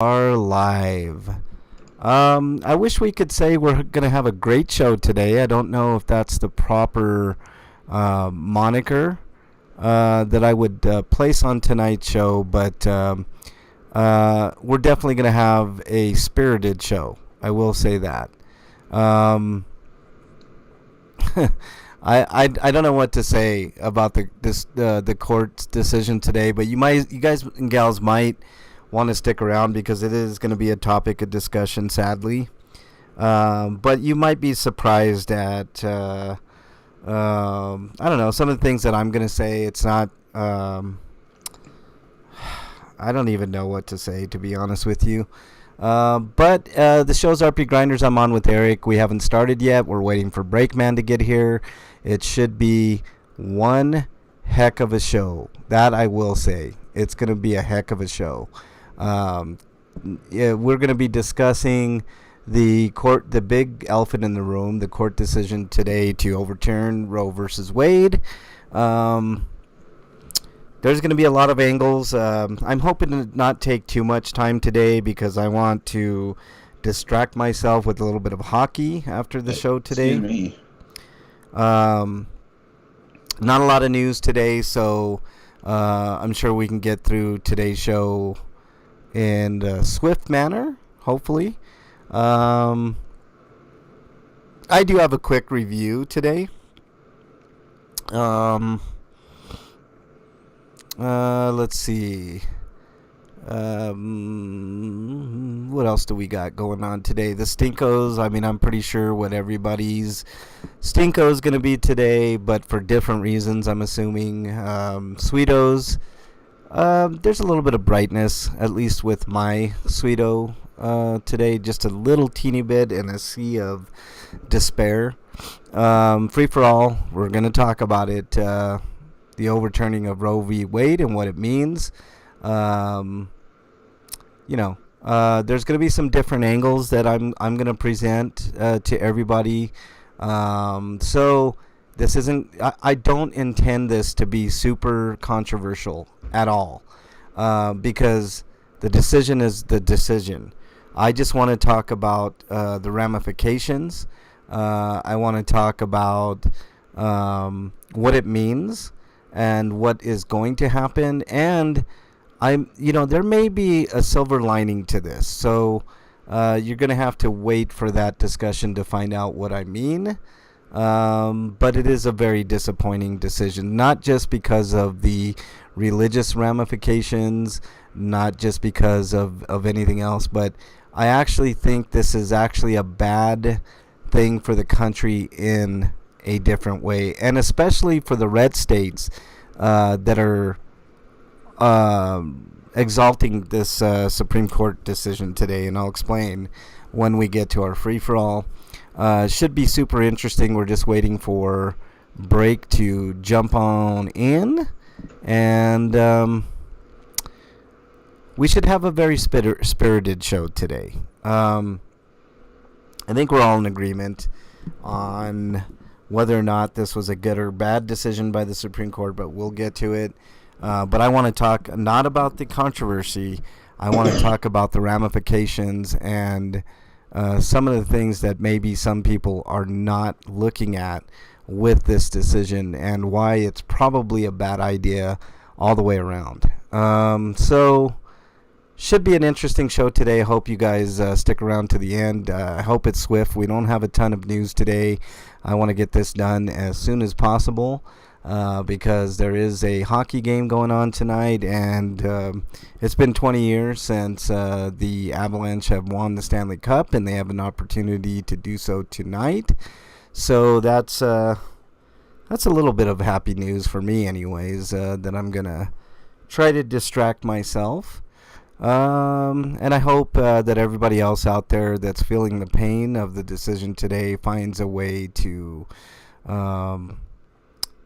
Are live. I wish we could say we're going to have a great show today. I don't know if that's the proper moniker that I would place on tonight's show, but we're definitely going to have a spirited show. I will say that. I don't know what to say about the court's decision today, but you guys and gals might want to stick around because it is going to be a topic of discussion, sadly. But you might be surprised at I don't know, some of the things that I'm going to say. It's not I don't even know what to say, to be honest with you. But the show's RPGrinders. I'm on with Eric. We haven't started yet. We're waiting for Breakman to get here. It should be one heck of a show. That I will say. It's going to be a heck of a show. Yeah, we're going to be discussing the big elephant in the room, the court decision today to overturn Roe versus Wade. There's going to be a lot of angles. I'm hoping to not take too much time today because I want to distract myself with a little bit of hockey after the show today. Excuse me. Not a lot of news today, so I'm sure we can get through today's show in a swift manner, hopefully. I do have a quick review today. Let's see. What else do we got going on today? The Stinkos. I mean, I'm pretty sure what everybody's Stinko is going to be today, but for different reasons, I'm assuming. Sweetos. There's a little bit of brightness, at least with my Sweeto today. Just a little teeny bit in a sea of despair. Free for all. We're going to talk about it. The overturning of Roe v. Wade and what it means. There's going to be some different angles that I'm going to present to everybody. So this isn't. I don't intend this to be super controversial at all, because the decision is the decision. I just want to talk about the ramifications. I want to talk about what it means and what is going to happen, and there may be a silver lining to this. So you're going to have to wait for that discussion to find out what I mean. But it is a very disappointing decision, not just because of the religious ramifications, not just because of anything else, but I actually think this is actually a bad thing for the country in a different way, and especially for the red states that are exalting this Supreme Court decision today, and I'll explain when we get to our free-for-all. Should be super interesting. We're just waiting for Break to jump on in, and we should have a very spirited show today. I think we're all in agreement on whether or not this was a good or bad decision by the Supreme Court, but we'll get to it. But I want to talk not about the controversy. I want to talk about the ramifications and some of the things that maybe some people are not looking at with this decision and why it's probably a bad idea all the way around. So should be an interesting show today. I hope you guys stick around to the end. I hope it's swift. We don't have a ton of news today. I want to get this done as soon as possible. Because there is a hockey game going on tonight, and it's been 20 years since the Avalanche have won the Stanley Cup, and they have an opportunity to do so tonight. So that's a little bit of happy news for me anyways, that I'm going to try to distract myself. And I hope that everybody else out there that's feeling the pain of the decision today finds a way to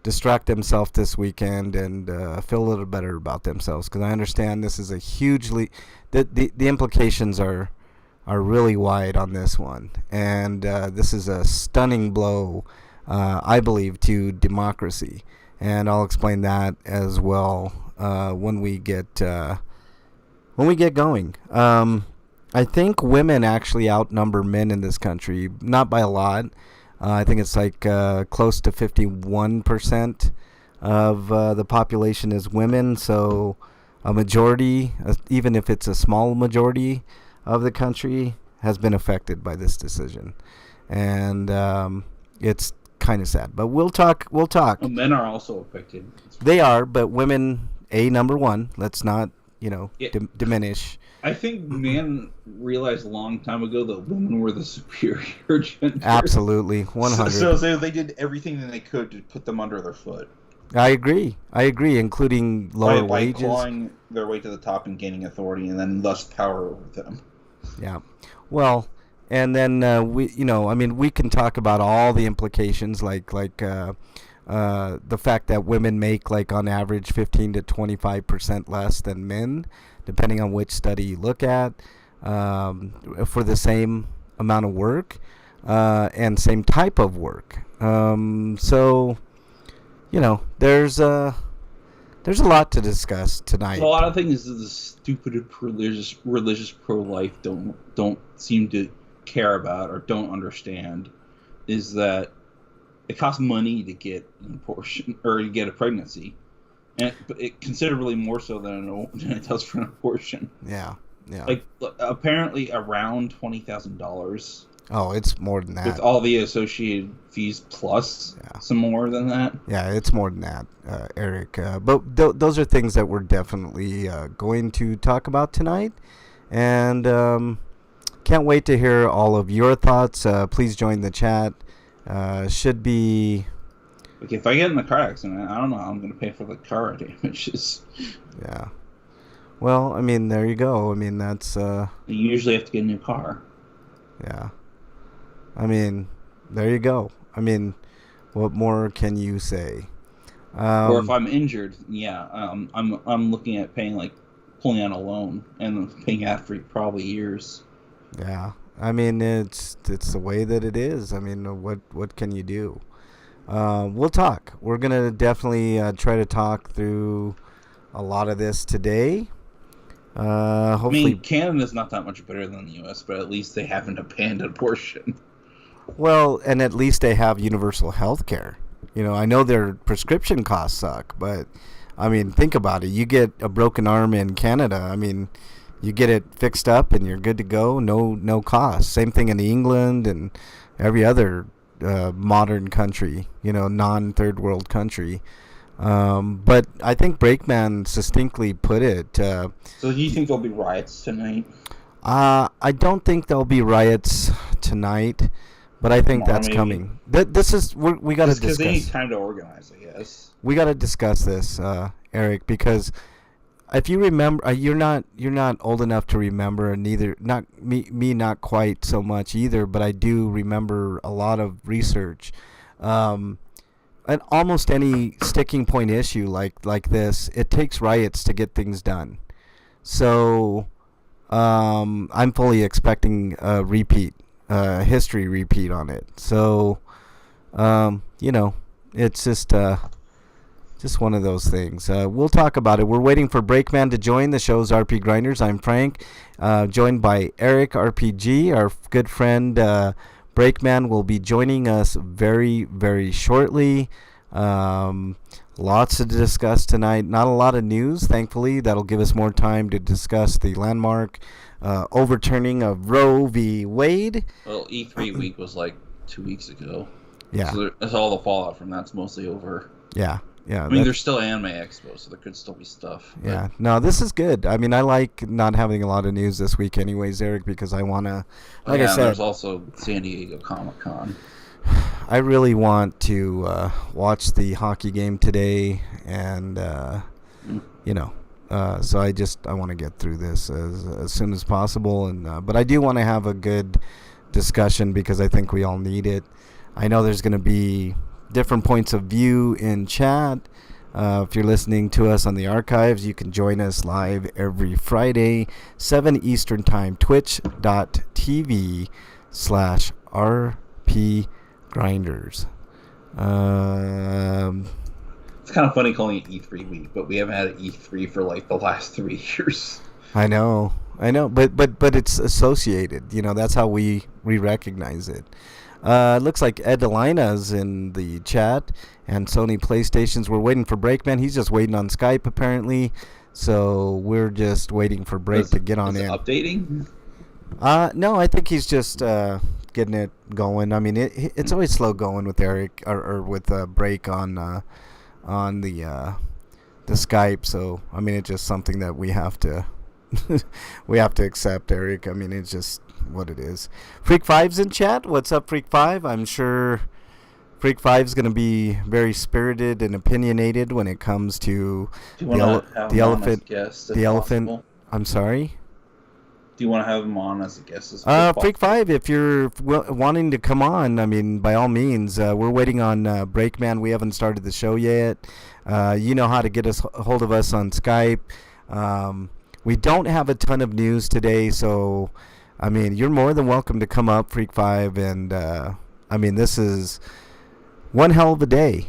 distract themselves this weekend and feel a little better about themselves, because I understand this is a hugely the implications are really wide on this one, and this is a stunning blow, I believe, to democracy, and I'll explain that as well when we get when we get going. I think women actually outnumber men in this country, not by a lot. I think it's like close to 51% of the population is women. So a majority, even if it's a small majority of the country, has been affected by this decision. And it's kind of sad. But we'll talk. We'll talk. Well, men are also affected. They are, but women, number one. Let's not, diminish. I think men realized a long time ago that women were the superior gender. Absolutely, 100. So they did everything that they could to put them under their foot. I agree, including lower by wages. clawing their way to the top and gaining authority, and then thus power over them. Yeah, well, and then we can talk about all the implications, like the fact that women make like on average 15 to 25% less than men, depending on which study you look at, for the same amount of work and same type of work. So, there's a lot to discuss tonight. So a lot of things the stupid religious pro-life don't seem to care about or don't understand is that it costs money to get an abortion or to get a pregnancy. And it considerably more so than it does for an abortion. Yeah. Like apparently around $20,000. Oh, it's more than that. With all the associated fees plus some more than that. Yeah, it's more than that, Eric. But those are things that we're definitely going to talk about tonight, and can't wait to hear all of your thoughts. Please join the chat. Should be. Okay, if I get in a car accident, I don't know how I'm going to pay for the car damages. Yeah. Well, I mean, there you go. I mean, that's... You usually have to get a new car. Yeah. I mean, there you go. I mean, what more can you say? Or if I'm injured, I'm looking at pulling out a loan and paying out for probably years. Yeah. I mean, it's the way that it is. I mean, what can you do? We'll talk. We're going to definitely try to talk through a lot of this today. Hopefully, I mean, Canada's not that much better than the U.S., but at least they haven't abandoned abortion. Well, and at least they have universal health care. I know their prescription costs suck, but, I mean, think about it. You get a broken arm in Canada, I mean, you get it fixed up and you're good to go, no cost. Same thing in England and every other modern country, non-third world country. But I think Breakman succinctly put it. So do you think there'll be riots tonight? I don't think there'll be riots tonight, but I think that's coming. This is we got to discuss. Because they need time to organize, I guess. We got to discuss this, Eric, because if you remember, you're not old enough to remember, and neither not me not quite so much either, but I do remember a lot of research. And almost any sticking point issue like this, it takes riots to get things done. So I'm fully expecting a history repeat on it. So it's just one of those things. We'll talk about it. We're waiting for Breakman to join. The show's RPGrinders. I'm Frank, joined by Eric RPG, our good friend. Breakman will be joining us very, very shortly. Lots to discuss tonight. Not a lot of news, thankfully. That'll give us more time to discuss the landmark overturning of Roe v. Wade. Well, E3 week was like 2 weeks ago. Yeah. So that's all the fallout from that's mostly over. Yeah. I mean, there's still Anime Expo, so there could still be stuff. Yeah. No, this is good. I mean, I like not having a lot of news this week anyways, Eric, because I want to, I said. There's also San Diego Comic-Con. I really want to watch the hockey game today, and, so I want to get through this as soon as possible. And but I do want to have a good discussion because I think we all need it. I know there's going to be different points of view in chat. If you're listening to us on the archives, you can join us live every Friday, 7 Eastern Time, twitch.tv/RPGrinders. It's kind of funny calling it E3 week, but we haven't had an E3 for like the last 3 years. I know, but it's associated. You know, that's how we recognize it. Looks like Edelina's in the chat, and Sony PlayStations. We're waiting for Breakman. He's just waiting on Skype apparently, so we're just waiting for Break to get on is it in. Updating? No, I think he's just getting it going. I mean, it's always slow going with Eric or with Break on the Skype. So I mean, it's just something that we have to we have to accept, Eric. I mean, it's just what it is. Freak Five's in chat. What's up, Freak Five? I'm sure Freak Five's going to be very spirited and opinionated when it comes to the elephant. The elephant. Possible? I'm sorry. Do you want to have him on as a guest as possible? Freak Five, if you're wanting to come on, I mean, by all means. We're waiting on Breakman. We haven't started the show yet. You know how to get a hold of us on Skype. We don't have a ton of news today, so I mean, you're more than welcome to come up, Freak Five, and I mean, this is one hell of a day.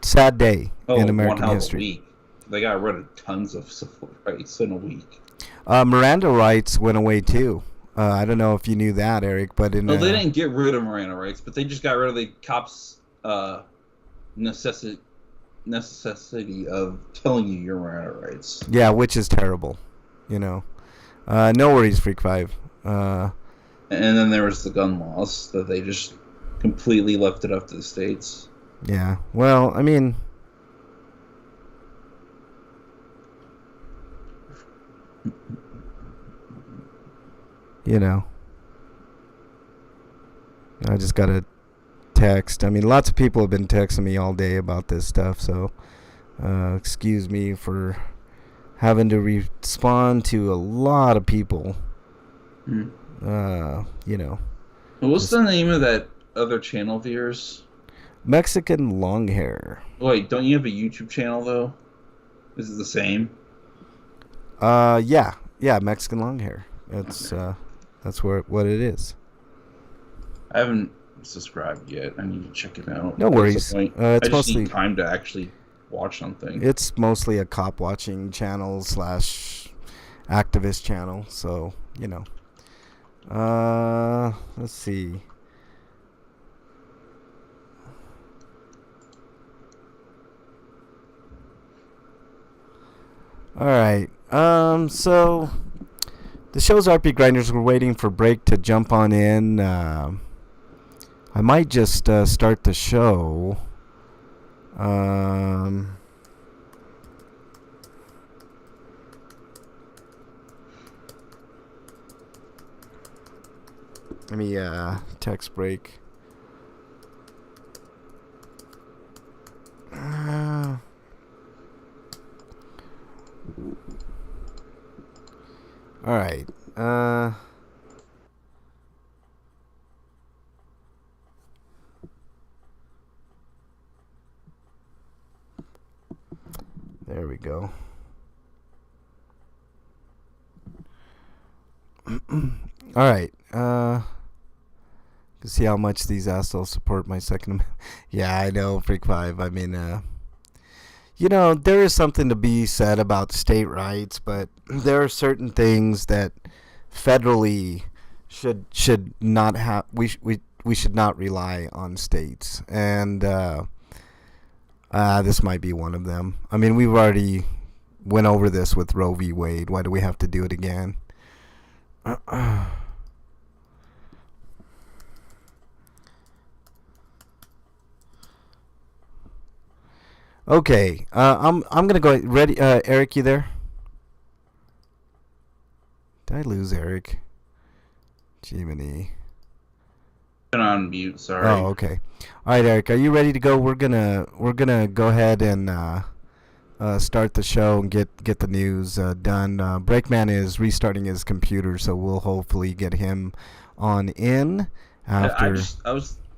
Sad day in American history. A week. They got rid of tons of civil rights in a week. Miranda rights went away too. I don't know if you knew that, Eric, but No, they didn't get rid of Miranda rights, but they just got rid of the cops' necessity of telling you your Miranda rights. Yeah, which is terrible. You know. No worries, Freak Five. And then there was the gun laws that they just completely left it up to the states. Yeah. Well, I mean, you know, I just got a text. I mean, lots of people have been texting me all day about this stuff, so excuse me for having to respond to a lot of people. You know. What's the name of that other channel of yours? Mexican long hair. Wait, don't you have a YouTube channel though? Is it the same? Yeah, Mexican long hair. That's what it is. I haven't subscribed yet. I need to check it out. No worries. I It's just mostly need time to actually watch something. It's mostly a cop watching channel / activist channel, so you know. Let's see. All right. So the show's RPGrinders. We're waiting for Break to jump on in. I might just start the show. Let me text Break. All right. There we go. All right. See how much these assholes support my Second Amendment. Yeah, I know, Freak Five. I mean, you know, there is something to be said about state rights, but there are certain things that federally should not have. We should not rely on states, and this might be one of them. I mean, we've already went over this with Roe v. Wade. Why do we have to do it again? Okay, I'm gonna go. Ready, Eric? You there? Did I lose Eric? Jiminy. Been on mute. Sorry. Oh, okay. All right, Eric, are you ready to go? We're gonna go ahead and start the show and get the news done. Breakman is restarting his computer, so we'll hopefully get him on in after.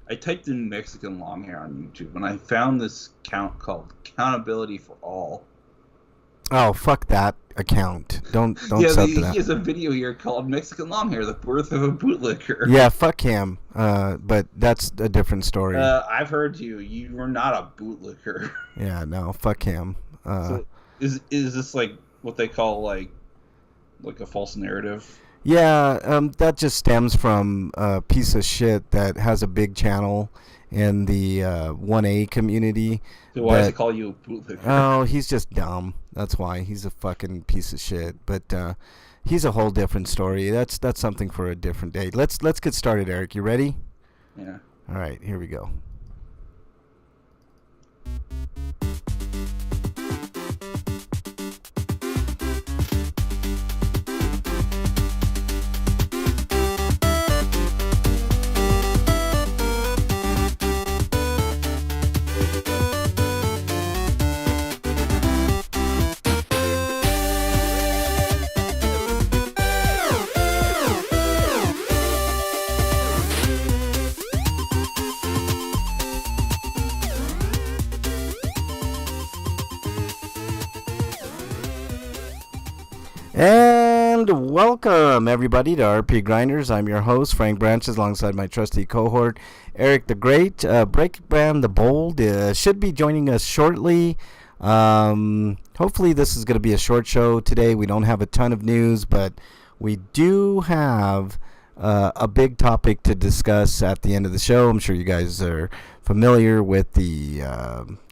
I typed in Mexican long hair on YouTube and I found this account called Accountability for All. Oh, fuck that account. Don't sub to that. He has a video here called Mexican Long Hair, the birth of a bootlicker. Yeah, fuck him. But that's a different story. I've heard you. You were not a bootlicker. Yeah, no, fuck him. So is this like what they call like like a false narrative. Yeah, that just stems from a piece of shit that has a big channel in the 1A community. So why does he call you a bootlegger? Oh, he's just dumb. That's why. He's a fucking piece of shit. But he's a whole different story. That's something for a different day. Let's get started, Eric. You ready? Yeah. All right, here we go. And welcome, everybody, to RPGrinders. I'm your host, Frank Branches, alongside my trusty cohort, Eric the Great. Breakbrand the Bold should be joining us shortly. Hopefully this is going to be a short show today. We don't have a ton of news, but we do have a big topic to discuss at the end of the show. I'm sure you guys are familiar with the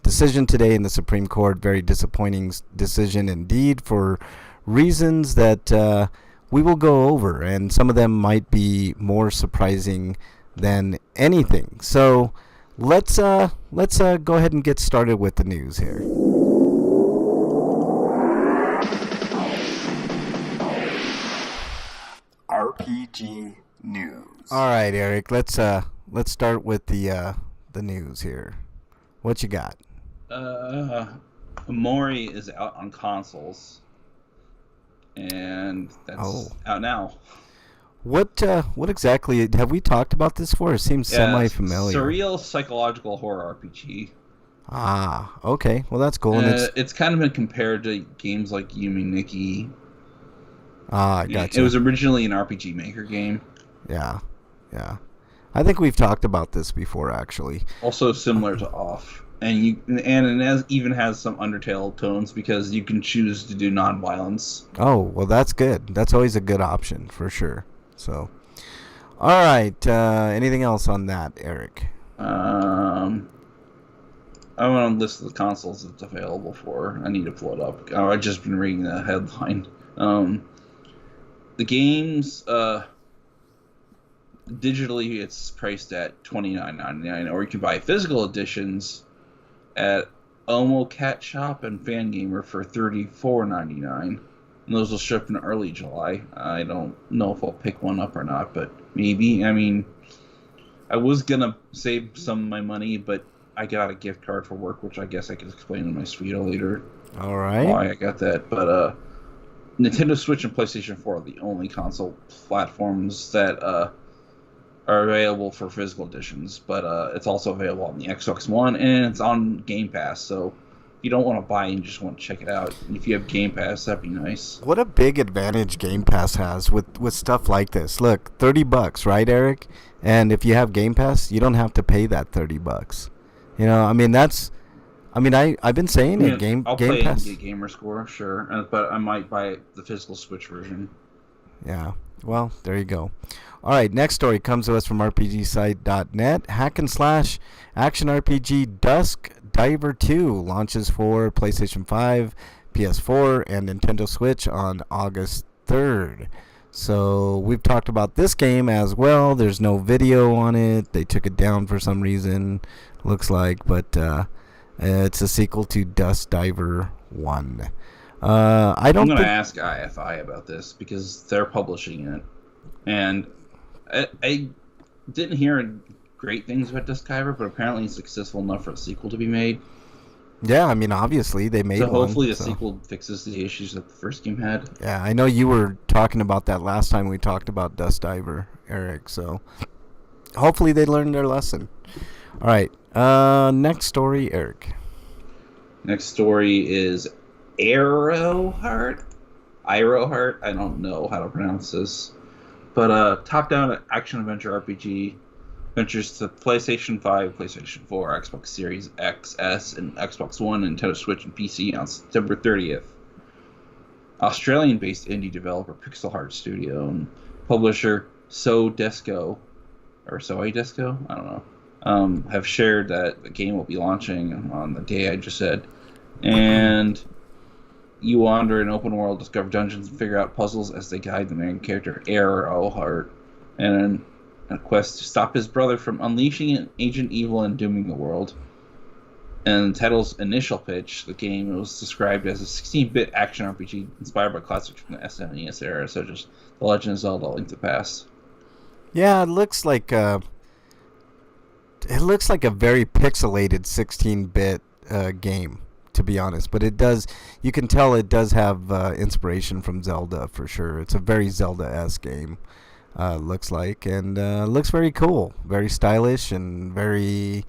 decision today in the Supreme Court. Very disappointing decision indeed for reasons that we will go over, and some of them might be more surprising than anything. So let's go ahead and get started with the news here. RPG news. All right, Eric. Let's start with the news here. What you got? Mori is out on consoles. And that's out now. What exactly have we talked about this for? It seems semi-familiar. Surreal psychological horror RPG. Ah, okay. Well, that's cool. It's kind of been compared to games like Yumi Nikki. Ah, gotcha. It was originally an RPG Maker game. Yeah. I think we've talked about this before, actually. Also similar to Off. And it even has some Undertale tones because you can choose to do non-violence. Oh, well, that's good. That's always a good option, for sure. So, all right. Anything else on that, Eric? I want to list the consoles it's available for. I need to pull it up. I've just been reading the headline. The games, digitally, it's priced at $29.99, or you can buy physical editions at Omo Cat Shop and Fangamer for $34.99, and those will ship in early July. I don't know if I'll pick one up or not, but maybe. I mean, I was gonna save some of my money, but I got a gift card for work, which I guess I could explain in my suite later. All right. Why I got that, but Nintendo Switch and PlayStation 4 are the only console platforms that are available for physical editions, but it's also available on the Xbox One, and it's on Game Pass, so if you don't want to buy it and just want to check it out, if you have Game Pass, that'd be nice. What a big advantage Game Pass has with stuff like this. Look, $30, right, Eric? And if you have Game Pass, you don't have to pay that $30. You know, I mean, I've been saying it. I'll Game play Pass. it and get Gamer Score, sure, but I might buy the physical Switch version. Yeah. Well, there you go. All right, next story comes to us from RPGsite.net. Hack and slash action RPG Dusk Diver 2 launches for PlayStation 5, PS4, and Nintendo Switch on August 3rd. So we've talked about this game as well. There's no video on it. They took it down for some reason, looks like, but it's a sequel to Dusk Diver 1. I'm going to ask IFI about this because they're publishing it. And I didn't hear great things about Dusk Diver, but apparently it's successful enough for a sequel to be made. Yeah, I mean, obviously they made one. So hopefully the sequel fixes the issues that the first game had. Yeah, I know you were talking about that last time we talked about Dusk Diver, Eric, so hopefully they learned their lesson. All right, next story, Eric. Next story is Iroheart. I don't know how to pronounce this. But top-down action-adventure RPG ventures to PlayStation 5, PlayStation 4, Xbox Series X, S, and Xbox One, Nintendo Switch, and PC on September 30th. Australian-based indie developer Pixel Heart Studio and publisher Soy Desco, I don't know, have shared that the game will be launching on the day I just said. And you wander in open world, discover dungeons, and figure out puzzles as they guide the main character, Arrowheart, and a quest to stop his brother from unleashing an ancient evil and dooming the world. And the title's initial pitch, the game was described as a 16-bit action RPG inspired by classics from the SNES era, such as The Legend of Zelda: Link to the Past. Yeah, it looks like a very pixelated 16-bit game, to be honest. But you can tell it does have inspiration from Zelda for sure. It's a very Zelda-esque game, looks like, and looks very cool, very stylish, and very,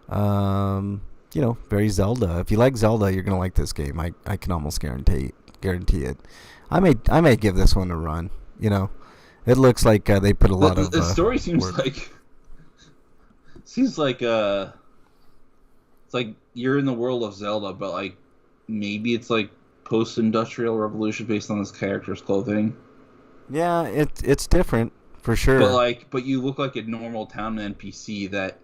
very Zelda. If you like Zelda, you're gonna like this game. I can almost guarantee it. I may give this one a run. It looks like they put a lot of. The story seems work. like it's like you're in the world of Zelda, but like maybe it's like post-industrial revolution based on this character's clothing. Yeah, it's different for sure. But you look like a normal town NPC that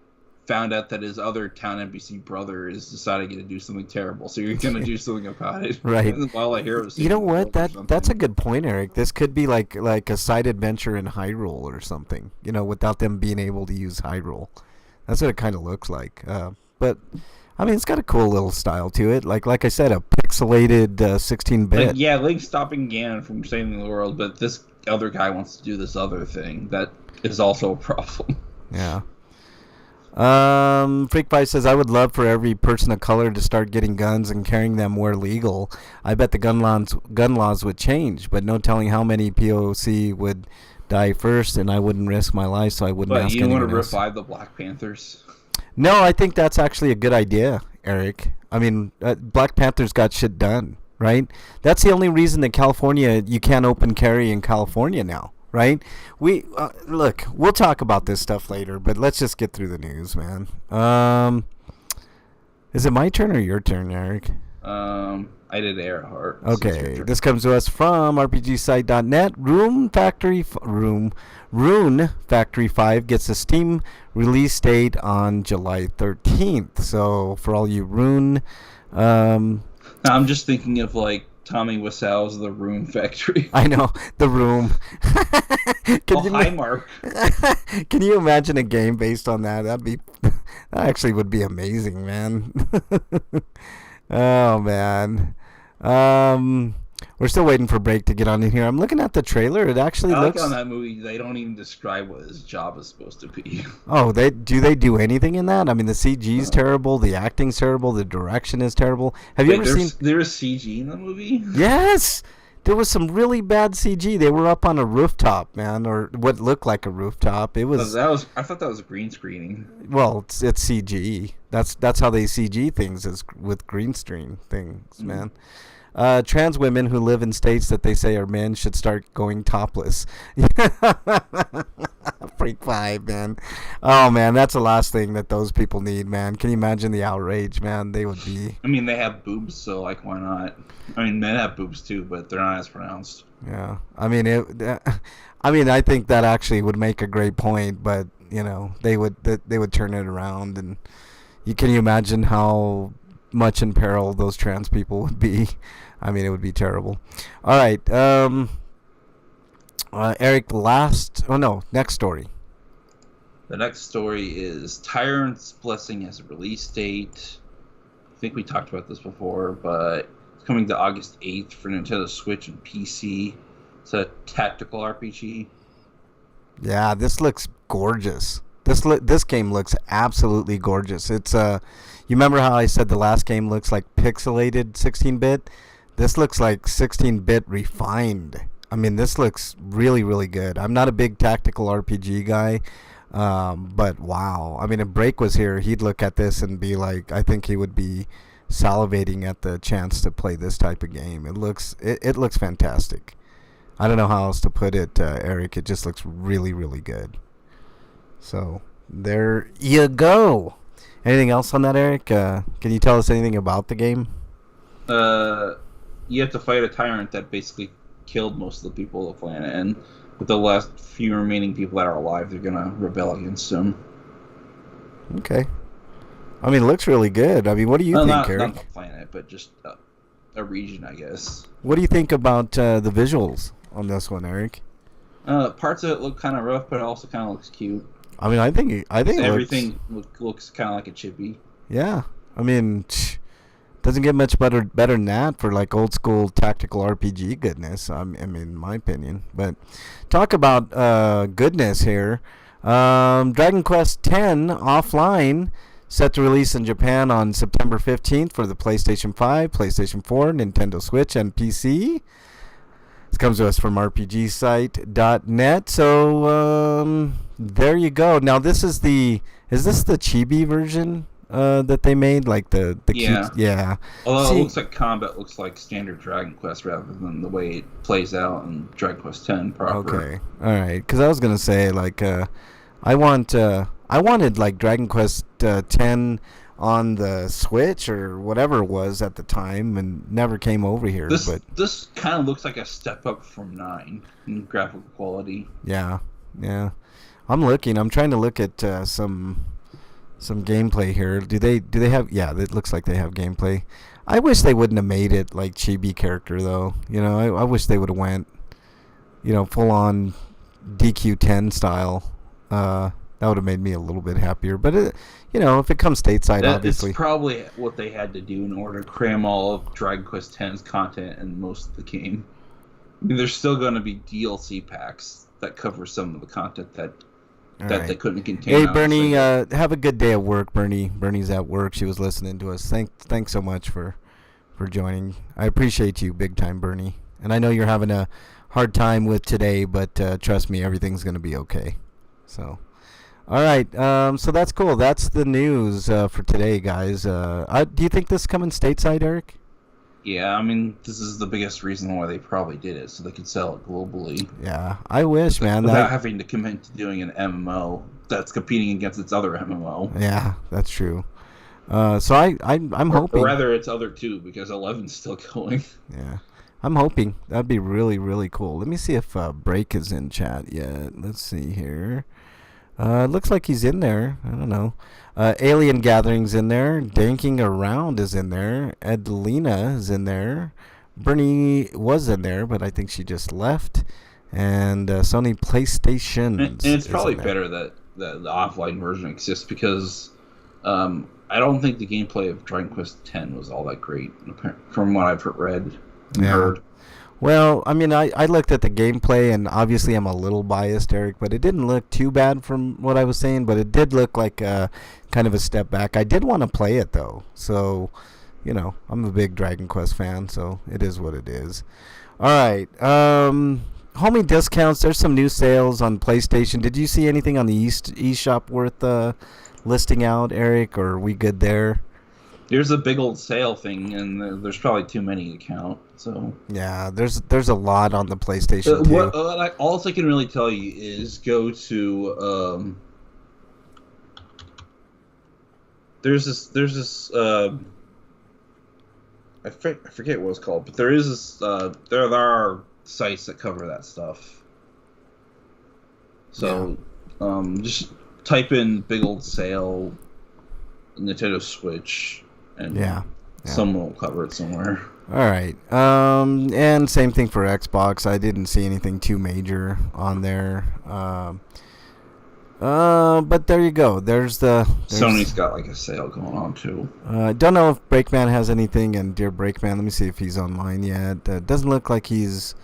found out that his other town NPC brother is deciding to do something terrible, so you're gonna do something about it. Right. While a hero. You know what? That's a good point, Eric. This could be like a side adventure in Hyrule or something. Without them being able to use Hyrule. That's what it kind of looks like. But I mean, it's got a cool little style to it. Like I said, a pixelated 16-bit. Yeah, Link's stopping Ganon from saving the world, but this other guy wants to do this other thing that is also a problem. Yeah. Freak Pie says, I would love for every person of color to start getting guns and carrying them where legal. I bet the gun laws would change, but no telling how many POC would die first, and I wouldn't risk my life, so I wouldn't ask anyone else. But you want to revive the Black Panthers? No, I think that's actually a good idea, Eric. I mean, Black Panther's got shit done, right? That's the only reason that California, you can't open carry in California now. Right? Look, we'll talk about this stuff later, but let's just get through the news, man. Is it my turn or your turn, Eric? I did Earhart. Okay, this comes to us from RPGsite.net. Rune Factory 5 gets a Steam release date on July 13th. So for all you Rune, I'm just thinking of like Tommy Wiseau's The Room Factory. I know, The Room. Hi, Mark. Can you imagine a game based on that? That actually would be amazing, man. Oh, man. We're still waiting for Break to get on in here. I'm looking at the trailer. It actually looks... on that movie, they don't even describe what his job is supposed to be. Oh, they do anything in that? I mean, the CG's terrible, the acting's terrible, the direction is terrible. Have you ever seen... There was CG in the movie? Yes! There was some really bad CG. They were up on a rooftop, man, or what looked like a rooftop. It was... I thought that was green screening. Well, it's CG. That's how they CG things, is with green screen things, man. Trans women who live in states that they say are men should start going topless. Freak vibe, man. Oh, man, that's the last thing that those people need, man. Can you imagine the outrage, man? They would be... I mean, they have boobs, so, like, why not? I mean, men have boobs, too, but they're not as pronounced. Yeah. I mean, I think that actually would make a great point, but, they would turn it around, and can you imagine how much in peril those trans people would be? I mean, it would be terrible. All right, Eric, next story. The next story is Tyrant's Blessing has a release date. I think we talked about this before, but it's coming to August 8th for Nintendo Switch and PC. It's a tactical RPG. Yeah, this looks gorgeous. This game looks absolutely gorgeous. It's you remember how I said the last game looks like pixelated 16-bit? This looks like 16-bit refined. I mean, this looks really, really good. I'm not a big tactical RPG guy, but wow. I mean, if Break was here, he'd look at this and be like, I think he would be salivating at the chance to play this type of game. It looks fantastic. I don't know how else to put it, Eric. It just looks really, really good. So there you go. Anything else on that, Eric? Can you tell us anything about the game? you have to fight a tyrant that basically killed most of the people of the planet, and with the last few remaining people that are alive, they're gonna rebel against him. Okay. I mean, it looks really good. I mean, what do you think, Eric? Not the planet, but just a region, I guess. What do you think about the visuals on this one, Eric? Parts of it look kind of rough, but it also kind of looks cute. I mean, I think everything looks kind of like a chibi. Yeah, I mean, doesn't get much better than that for like old school tactical RPG goodness. I mean, in my opinion. But talk about goodness here. Dragon Quest X Offline set to release in Japan on September 15th for the PlayStation 5, PlayStation 4, Nintendo Switch, and PC. This comes to us from RPGsite.net. So there you go. Now is this the chibi version that they made? Like the yeah. cute, yeah. Although it looks like combat looks like standard Dragon Quest rather than the way it plays out in Dragon Quest X proper. Okay, all right. Because I was gonna say like I wanted like Dragon Quest X on the Switch or whatever it was at the time, and never came over here. This kind of looks like a step up from 9 in graphical quality. Yeah. I'm trying to look at some gameplay here. Do they have? Yeah, it looks like they have gameplay. I wish they wouldn't have made it like chibi character though. You know, I wish they would have went, full on DQ10 style. That would have made me a little bit happier. But if it comes stateside, obviously. It's probably what they had to do in order to cram all of Dragon Quest X's content in most of the game. I mean, there's still going to be DLC packs that cover some of the content that they couldn't contain. Hey, Bernie, have a good day at work, Bernie. Bernie's at work. She was listening to us. Thanks so much for joining. I appreciate you big time, Bernie. And I know you're having a hard time with today, but trust me, everything's going to be okay. So, all right. So that's cool. That's the news for today, guys. Do you think this is coming stateside, Eric? Yeah, I mean, this is the biggest reason why they probably did it, so they could sell it globally. Yeah, I wish, man. Without having to commit to doing an MMO that's competing against its other MMO. Yeah, that's true. So I'm hoping. Or rather, its other two, because 11's still going. Yeah, I'm hoping. That'd be really, really cool. Let me see if Break is in chat yet. Let's see here. It looks like he's in there. I don't know. Alien Gathering's in there. Danking Around is in there. Adelina is in there. Bernie was in there, but I think she just left. And Sony PlayStation. And it's probably better that the offline version exists because I don't think the gameplay of Dragon Quest X was all that great from what I've read and heard. Well, I mean, I looked at the gameplay, and obviously I'm a little biased, Eric, but it didn't look too bad from what I was saying, but it did look like kind of a step back. I did want to play it, though, so, I'm a big Dragon Quest fan, so it is what it is. All right, homie discounts, there's some new sales on PlayStation. Did you see anything on the eShop worth listing out, Eric, or are we good there? There's a big old sale thing, and there's probably too many to count. So yeah, there's a lot on the PlayStation too. All I can really tell you is go to there's this I forget what it's called, but there is this there are sites that cover that stuff. So just type in big old sale Nintendo Switch. And someone will cover it somewhere. All right. And same thing for Xbox. I didn't see anything too major on there. But there you go. There's Sony's got like a sale going on too. I don't know if Breakman has anything, and dear Breakman, let me see if he's online yet. Doesn't look like he's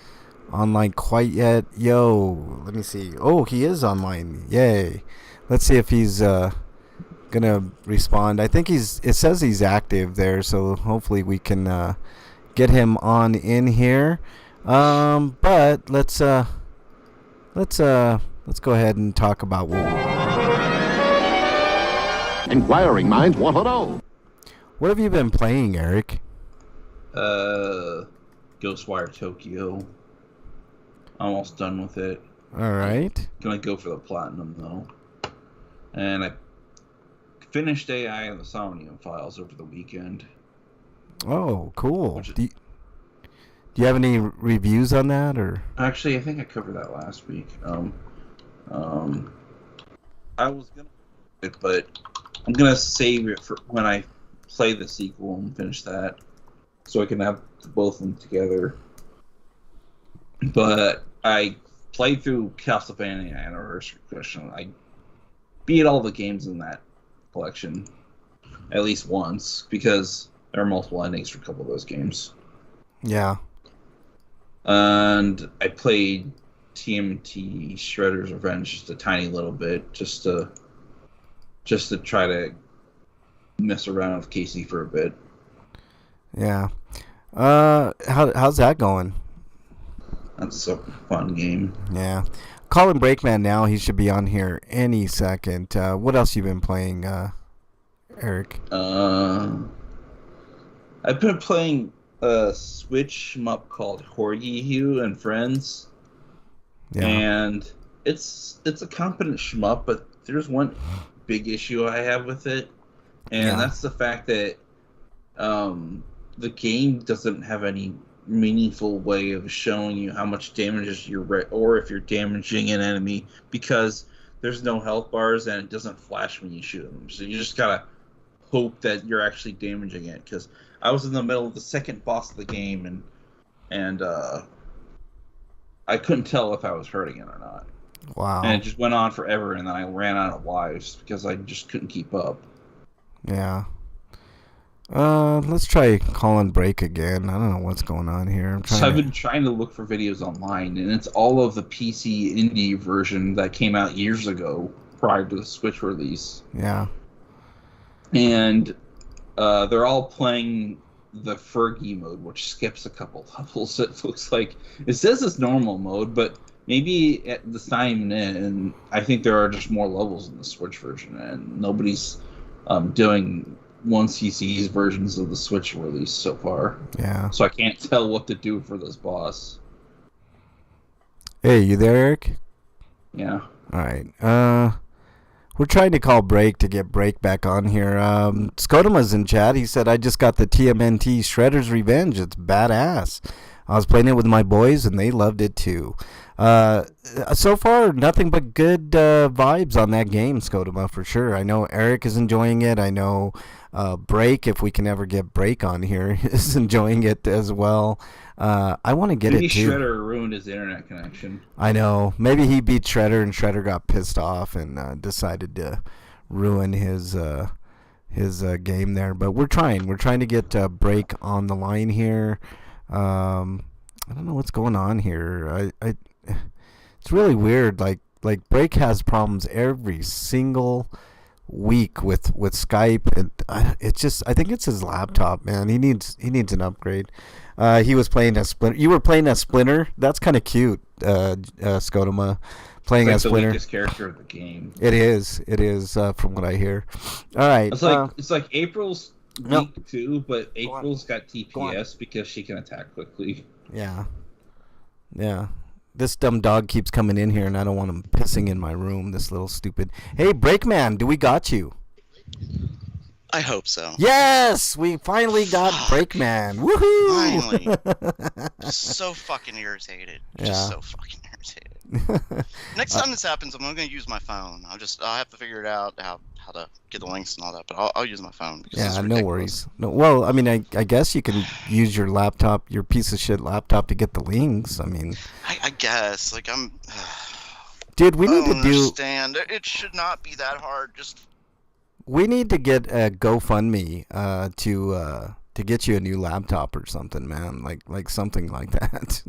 online quite yet. Yo, let me see. Oh, he is online. Yay. Let's see if he's gonna respond. I think it says he's active there, so hopefully we can get him on in here. But let's go ahead and talk about Inquiring minds want to know. What have you been playing, Eric? Ghostwire Tokyo. Almost done with it. All right. Gonna go for the platinum though. And I finished AI and the Somnium Files over the weekend. Oh, cool. Do you have any reviews on that, or? Actually, I think I covered that last week. I was gonna, but I'm gonna save it for when I play the sequel and finish that, so I can have both of them together. But I played through Castlevania Anniversary Collection. I beat all the games in that collection at least once because there are multiple endings for a couple of those games. Yeah. And I played TMT Shredder's Revenge just a tiny little bit, just to try to mess around with Casey for a bit. Yeah. How's that going? That's a fun game. Yeah. Calling Breakman now. He should be on here any second. What else you been playing, Eric? I've been playing a Switch shmup called Horgy Hue and Friends. Yeah. And it's a competent shmup, but there's one big issue I have with it, and that's the fact that the game doesn't have any meaningful way of showing you how much damage or if you're damaging an enemy, because there's no health bars and it doesn't flash when you shoot them. So you just gotta hope that you're actually damaging it. Because I was in the middle of the second boss of the game, and I couldn't tell if I was hurting it or not. Wow. And it just went on forever, and then I ran out of lives because I just couldn't keep up. Yeah. Let's try calling Break again. I don't know what's going on here. I've been trying to look for videos online, and it's all of the PC indie version that came out years ago prior to the Switch release. Yeah. And they're all playing the Fergie mode, which skips a couple levels. It looks like it says it's normal mode, but maybe at this time and I think there are just more levels in the Switch version, and nobody's doing 1cc's versions of the Switch release so far. Yeah. So I can't tell what to do for this boss. Hey, you there, Eric? Yeah. All right. We're trying to call Break to get Break back on here. Scotima's in chat. He said, I just got the TMNT Shredder's Revenge. It's badass. I was playing it with my boys, and they loved it too. So far, nothing but good vibes on that game, Scotima, for sure. I know Eric is enjoying it. I know Break, if we can ever get Break on here, is enjoying it as well. I want to get Maybe it too. Shredder ruined his internet connection. I know. Maybe he beat Shredder, and Shredder got pissed off and decided to ruin his game there. But we're trying. We're trying to get Break on the line here. I don't know what's going on here. It's really weird. Like Break has problems every single week with Skype, and it's just, I think it's his laptop, man. He needs an upgrade. He was playing as Splinter. You were playing as Splinter. That's kind of cute, Scotima. Playing as Splinter. It's the weakest character of the game. It is. From what I hear. All right. It's like April's weak too, but April's got TPS because she can attack quickly. Yeah. This dumb dog keeps coming in here, and I don't want him pissing in my room. This little stupid. Hey, Breakman, do we got you? I hope so. Yes, we finally got Breakman. Woohoo! Finally. Just so fucking irritated. Just so fucking irritated. Next time this happens, I'm going to use my phone. I'll have to figure it out how to get the links and all that, but I'll use my phone. Yeah, no worries. No, well, I mean, I guess you can use your laptop, your piece of shit laptop, to get the links. I mean, I guess. Like, dude, we need I don't to do. Understand. It should not be that hard. We need to get a GoFundMe to get you a new laptop or something, man. Like something like that.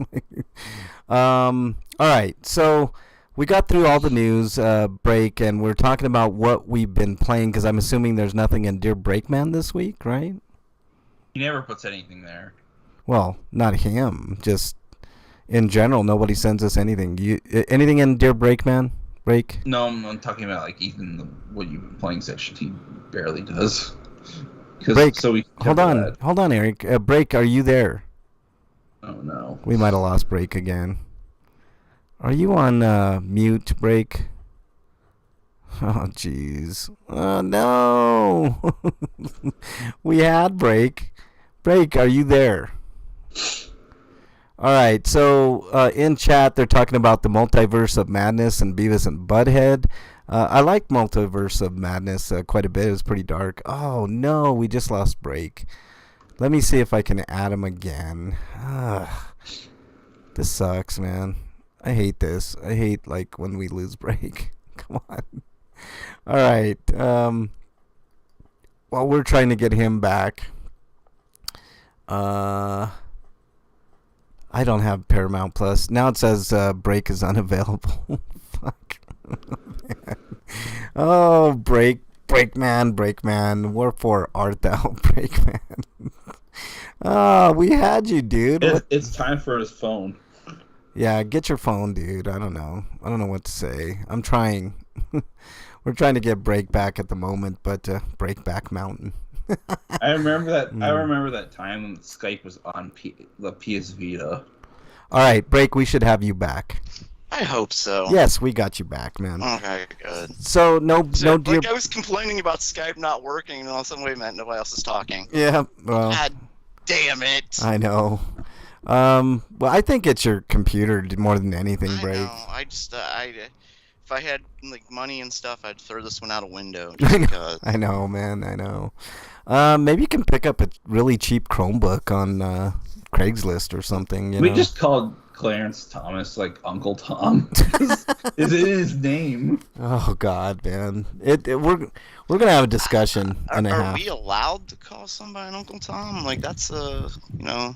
All right, so we got through all the news break, and we're talking about what we've been playing, because I'm assuming there's nothing in Dear Breakman this week, right? He never puts anything there. Well, not him. Just in general, nobody sends us anything. Anything in Dear Breakman? Break? No, I'm talking about like even what you've been playing section. He barely does. Break. So hold on, Eric. Break, are you there? Oh no. We might have lost Break again. Are you on mute, Break? Oh, jeez. Oh, no. We had Break. Break, are you there? All right, so in chat they're talking about the Multiverse of Madness and Beavis and Butthead. I like Multiverse of Madness quite a bit. It was pretty dark. Oh no, we just lost Break. Let me see if I can add him again. This sucks, man. I hate this. I hate like when we lose Break. Come on. All right. Well, we're trying to get him back. I don't have Paramount Plus. Now it says Break is unavailable. Fuck. Oh, Breakman. Wherefore art thou, Breakman? Oh, we had you, dude. It's time for his phone. Yeah, get your phone, dude. I don't know what to say. I'm trying. We're trying to get Break back at the moment, but Break back mountain. I remember that. I remember that time when Skype was on the PS Vita. All right, Break. We should have you back. I hope so. Yes, we got you back, man. Okay, good. So no dear. Like I was complaining about Skype not working, and all of a sudden, wait a minute, nobody else is talking. Yeah. Well. God damn it. I know. Well, I think it's your computer more than anything, Break. I know. I just, if I had like money and stuff, I'd throw this one out a window. Just because. I know, man. I know. Maybe you can pick up a really cheap Chromebook on Craigslist or something. We just called Clarence Thomas like Uncle Tom. Is it his name? Oh God, man! We're gonna have a discussion and a half. Are we allowed to call somebody Uncle Tom? Like that's I don't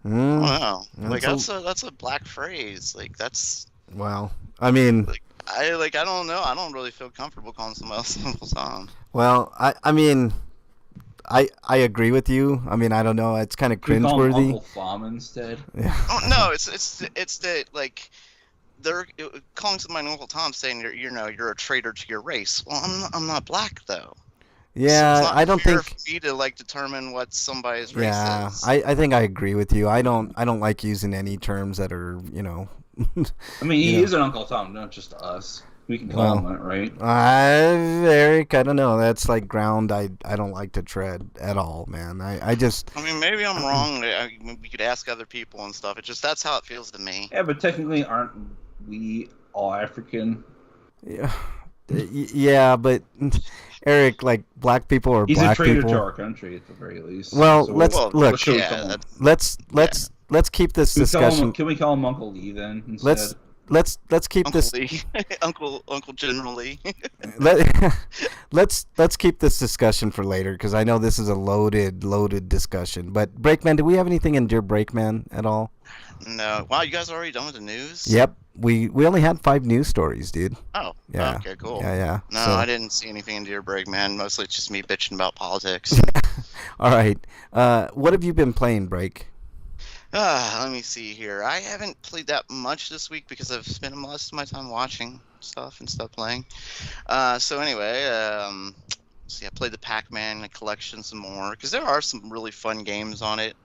know. Like that's a black phrase. Like that's. Well, I mean. I don't know. I don't really feel comfortable calling somebody else Uncle Tom. Well, I mean. I agree with you. I mean, I don't know. It's kind of cringeworthy. Call him Uncle Thom instead. Yeah. Oh no, it's that like they're calling somebody Uncle Tom, saying you're a traitor to your race. Well, I'm not black though. Yeah, so it's not I don't fair think. For me to like determine what somebody's race is. I think I agree with you. I don't like using any terms that are I mean, he is an Uncle Tom, not just to us. We can call him that, right? Eric, I don't know. That's like ground I don't like to tread at all, man. I mean, maybe I'm wrong. We could ask other people and stuff. It's just that's how it feels to me. Yeah, but technically, aren't we all African? Yeah, but Eric, like black people are He's black people. He's a traitor to our country at the very least. Well, so let's keep this discussion. Can we call him Uncle Lee then? Instead? Let's keep Uncle this Lee. Uncle General Lee. let's keep this discussion for later because I know this is a loaded discussion. But Breakman, do we have anything in Dear Breakman at all? No. Wow, you guys are already done with the news? Yep. We only had 5 news stories, dude. Oh. Yeah. Okay, cool. Yeah. No, so. I didn't see anything in Dear Breakman. Mostly it's just me bitching about politics. All right. What have you been playing, Break? Let me see here. I haven't played that much this week because I've spent most of my time watching stuff and stuff playing. So anyway, I played the Pac-Man collection some more because there are some really fun games on it.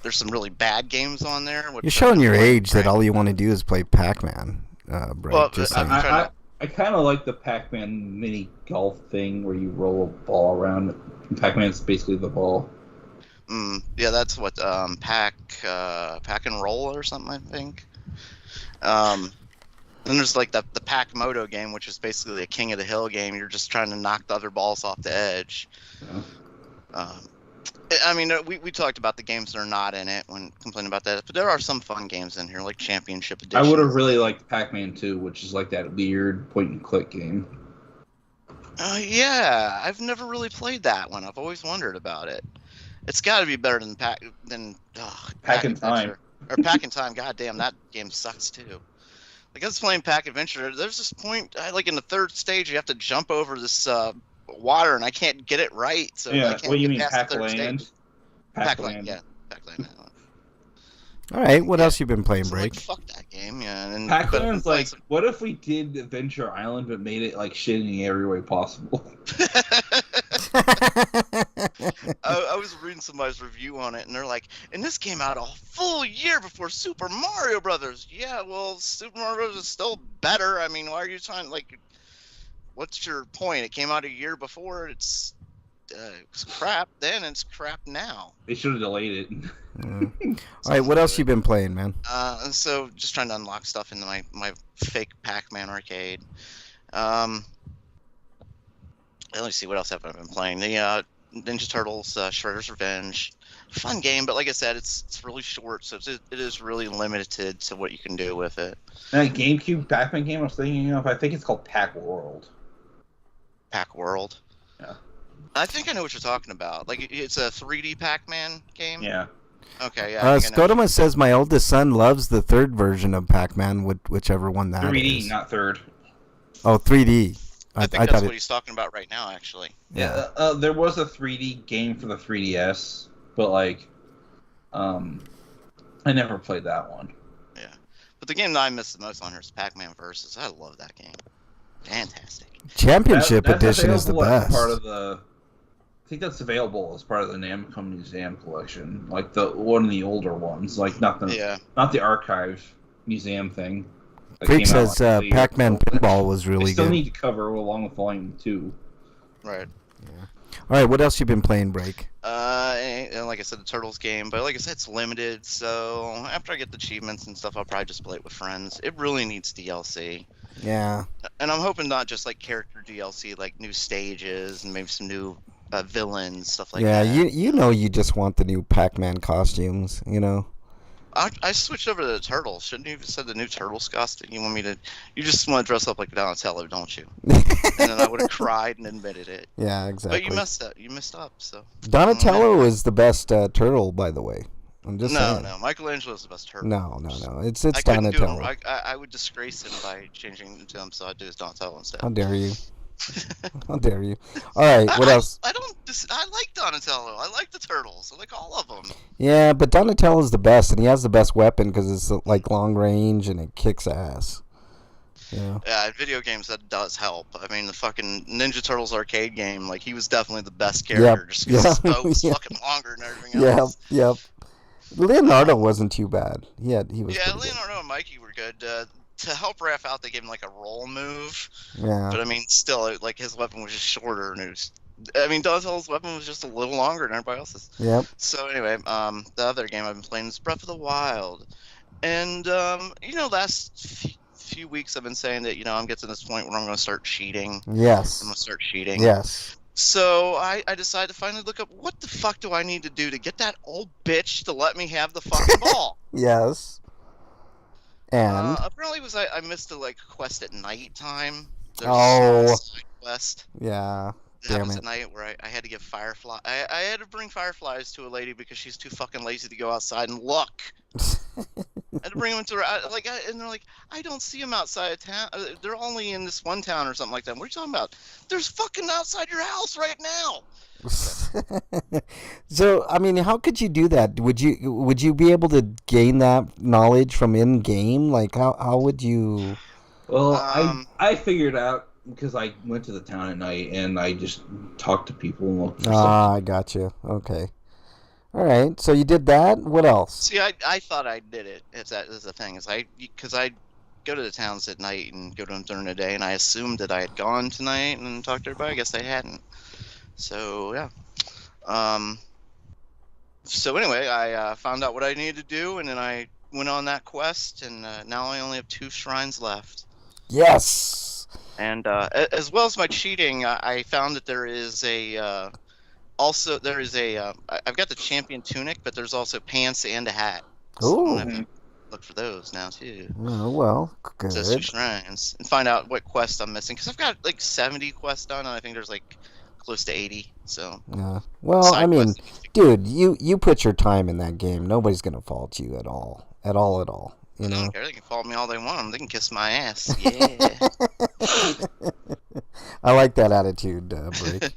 There's some really bad games on there. You're showing your age that all you want to do is play Pac-Man, Break. Well, I kind of like the Pac-Man mini golf thing where you roll a ball around. Pac-Man's basically the ball. Yeah, that's what Pack and Roll or something, I think. Then there's like the Pac Moto game, which is basically a King of the Hill game. You're just trying to knock the other balls off the edge. Yeah. I mean, we talked about the games that are not in it when complaining about that, but there are some fun games in here, like Championship Edition. I would have really liked Pac-Man 2, which is like that weird point-and-click game. Yeah, I've never really played that one. I've always wondered about it. It's got to be better than Pack in Time. Or Pack in Time. God damn, that game sucks too. Like I was playing Pack Adventure. There's this point, like in the third stage, you have to jump over this water, and I can't get it right. So yeah, I can't what do you get mean, past the third stage. Pac-Land? Yeah, Pac-Land. All right, what else you been playing, Break? Like, fuck that game, yeah. And Pac-Land's like, what if we did Adventure Island but made it like shitty every way possible? I was reading somebody's review on it, and they're like, and this came out a full year before Super Mario Brothers. Yeah, well, Super Mario Brothers is still better. I mean, why are you trying, like, what's your point? It came out a year before. It's was crap then, and it's crap now. They should have delayed it. Yeah. All right, what else you been playing, man? So just trying to unlock stuff into my fake Pac-Man arcade. Let me see, what else have I been playing? The Ninja Turtles Shredder's Revenge. Fun game, but like I said, it's really short, so it is really limited to what you can do with it. That GameCube Pac-Man game I was thinking of, I think it's called Pac World. Pac World? Yeah. I think I know what you're talking about. Like, it's a 3D Pac-Man game? Yeah. Okay, yeah. Scotoma says my oldest son loves the third version of Pac-Man, whichever one that 3D, is. not third. Oh, 3D. I think that's what he's talking about right now, actually. Yeah. There was a 3D game for the 3DS, but like, I never played that one. Yeah, but the game that I miss the most on here is Pac-Man Versus. I love that game. Fantastic. Championship Edition is the best. Part of the, I think that's available as part of the Namco Museum collection, like the one of the older ones, like not the archive museum thing. Freak says Pac-Man Pinball was really good. Still need to cover along with Volume 2. Right. Yeah. All right, what else you been playing, Break? And like I said, the Turtles game, but like I said, it's limited. So after I get the achievements and stuff, I'll probably just play it with friends. It really needs DLC. Yeah. And I'm hoping not just like character DLC, like new stages and maybe some new villains, stuff like that. Yeah, you know, you just want the new Pac-Man costumes, you know. I switched over to the Turtles. Shouldn't you have said the new Turtles costume? You just want to dress up like Donatello, don't you? And then I would have cried and admitted it. Yeah, exactly. But you messed up. You messed up, so. Donatello is the best turtle, by the way. I'm just saying. No. Michelangelo's the best turtle. No. It's Donatello. I would disgrace him by changing him to him, so I'd do his Donatello instead. How dare you? How dare you? All right, what else? I like Donatello. I like the turtles. I like all of them. Yeah, but Donatello's the best, and he has the best weapon because it's like long range and it kicks ass. Yeah. Yeah, in video games that does help. I mean, the fucking Ninja Turtles arcade game, like he was definitely the best character, just because his bow was fucking longer than everything else. Yep. Leonardo wasn't too bad. He was. Yeah, Leonardo and Mikey were good. To help Raph out, they gave him like a roll move. Yeah. But I mean, still, like his weapon was just shorter, and Donatello's weapon was just a little longer than everybody else's. Yep. So anyway, the other game I've been playing is Breath of the Wild, and last few weeks I've been saying that I'm getting to this point where I'm going to start cheating. Yes. I'm going to start cheating. Yes. So I decided to finally look up what the fuck do I need to do to get that old bitch to let me have the fucking ball. Yes. And apparently I missed a quest at night time. There's a side quest. Yeah. That was at night where I had to give firefly. I had to bring fireflies to a lady because she's too fucking lazy to go outside and look. I had to bring them to her. And they're like, I don't see them outside of town. They're only in this one town or something like that. What are you talking about? There's fucking outside your house right now. So, I mean, how could you do that? Would you be able to gain that knowledge from in game? Like, how would you? Well, I figured out because I went to the town at night and I just talked to people and looked for something. I got you. Okay. All right. So you did that. What else? See, I thought I did it. That's the thing. Because I go to the towns at night and go to them during the day, and I assumed that I had gone tonight and talked to everybody. I guess I hadn't. So yeah. So anyway, I found out what I needed to do, and then I went on that quest, and now I only have 2 shrines left. Yes. And as well as my cheating, I found that there is I've got the champion tunic, but there's also pants and a hat. So I'm gonna have to look for those now too. Oh well, good. So 2 shrines, and find out what quest I'm missing, because I've got 70 quests done, and I think there's close to 80. So yeah. Well, I mean, dude, you put your time in that game. Nobody's gonna fault you at all. You know? I don't care. They can fault me all they want. They can kiss my ass. Yeah. I like that attitude, Break.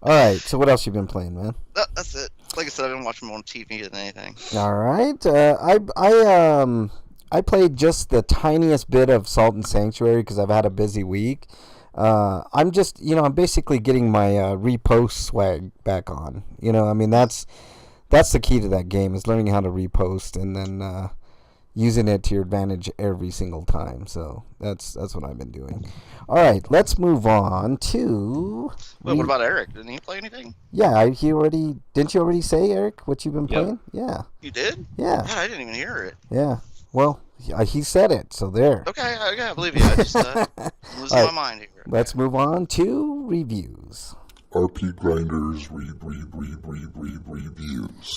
All right. So what else you been playing, man? That's it. Like I said, I've been watching more on TV than anything. All right. I played just the tiniest bit of Salt and Sanctuary because I've had a busy week. I'm just, I'm basically getting my repost swag back on. I mean, that's the key to that game is learning how to repost, and then using it to your advantage every single time. So that's what I've been doing. All right, let's move on to. Wait, what about Eric? Didn't he play anything? Yeah, didn't you already say, Eric, what you've been Yep. playing? Yeah. You did? Yeah. God, I didn't even hear it. Yeah. Well, he said it, so there. Okay, I believe you. I just losing All my right. mind here. Let's move on to reviews. RPGrinders reviews.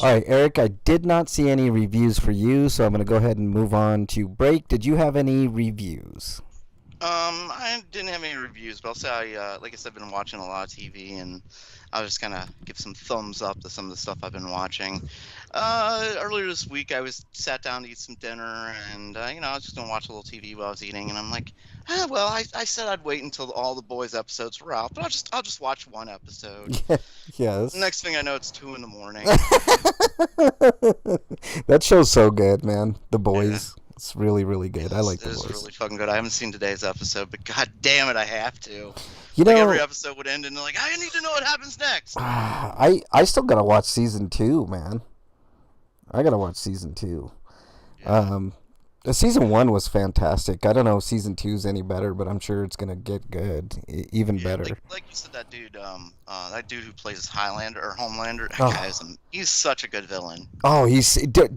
All right, Eric, I did not see any reviews for you, so I'm going to go ahead and move on to break. Did you have any reviews? I didn't have any reviews, but I'll say like I said, I've been watching a lot of TV, and I'll just kind of give some thumbs up to some of the stuff I've been watching. Earlier this week, I sat down to eat some dinner, and I was just gonna watch a little TV while I was eating, and I'm like, well, I said I'd wait until all the boys episodes were out, but I'll just watch one episode. Yes. Next thing I know, it's 2 a.m. That show's so good, man. The Boys. It's really, really good. I like The It's Boys. really fucking good. I haven't seen today's episode, but god damn it, I have to. You Like know, every episode would end, and they're like, I need to know what happens next. I still gotta watch season 2, man. I gotta watch season 2. Yeah. Season 1 was fantastic. I don't know if season 2 is any better, but I'm sure it's gonna get good, even better. Like you said, that dude who plays Highlander or Homelander, that Oh. he's such a good villain. Oh,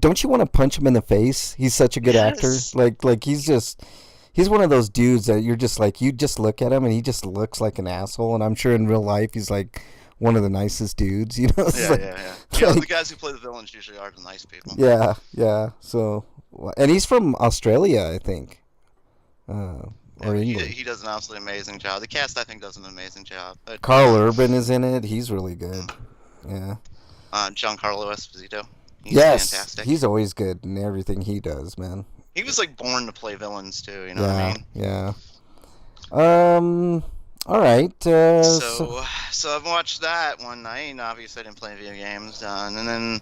don't you want to punch him in the face? He's such a good actor. Yes. Like he's one of those dudes that you're just like, you just look at him and he just looks like an asshole. And I'm sure in real life he's like one of the nicest dudes. You know? It's Yeah, like- yeah. Yeah, like- the guys who play the villains usually are the nice people. Yeah, yeah. So, and he's from Australia, I think, or England. He does an absolutely amazing job. The cast, I think, does an amazing job. But, Carl Urban is in it. He's really good. Yeah. Giancarlo Esposito. He's Yes, fantastic. he's always good in everything he does, man. He was like born to play villains too. You know Yeah, what I mean? yeah. All right. So I've watched that one night, and obviously I didn't play video games. And then,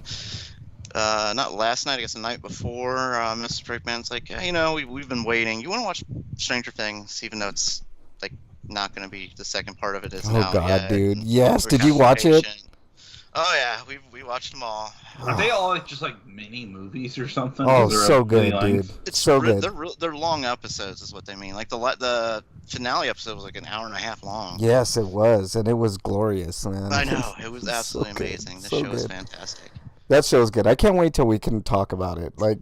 not last night, I guess the night before, Mr. Brickman's like, hey, we've been waiting. You want to watch Stranger Things, even though it's like not going to be the second part of it isn't Oh out God, yet. dude! Yes, We're did you kinda watch it? patient. Oh yeah, we watched them all. Are they all just like mini movies or something? Oh, Is there so a good, line? dude. It's so good. They're long episodes, is what they mean. Like the finale episode was like an hour and a half long. Yes, it was, and it was glorious, man. I know, it was So absolutely good, amazing. The so show is good. fantastic. That show's good. I can't wait till we can talk about it. I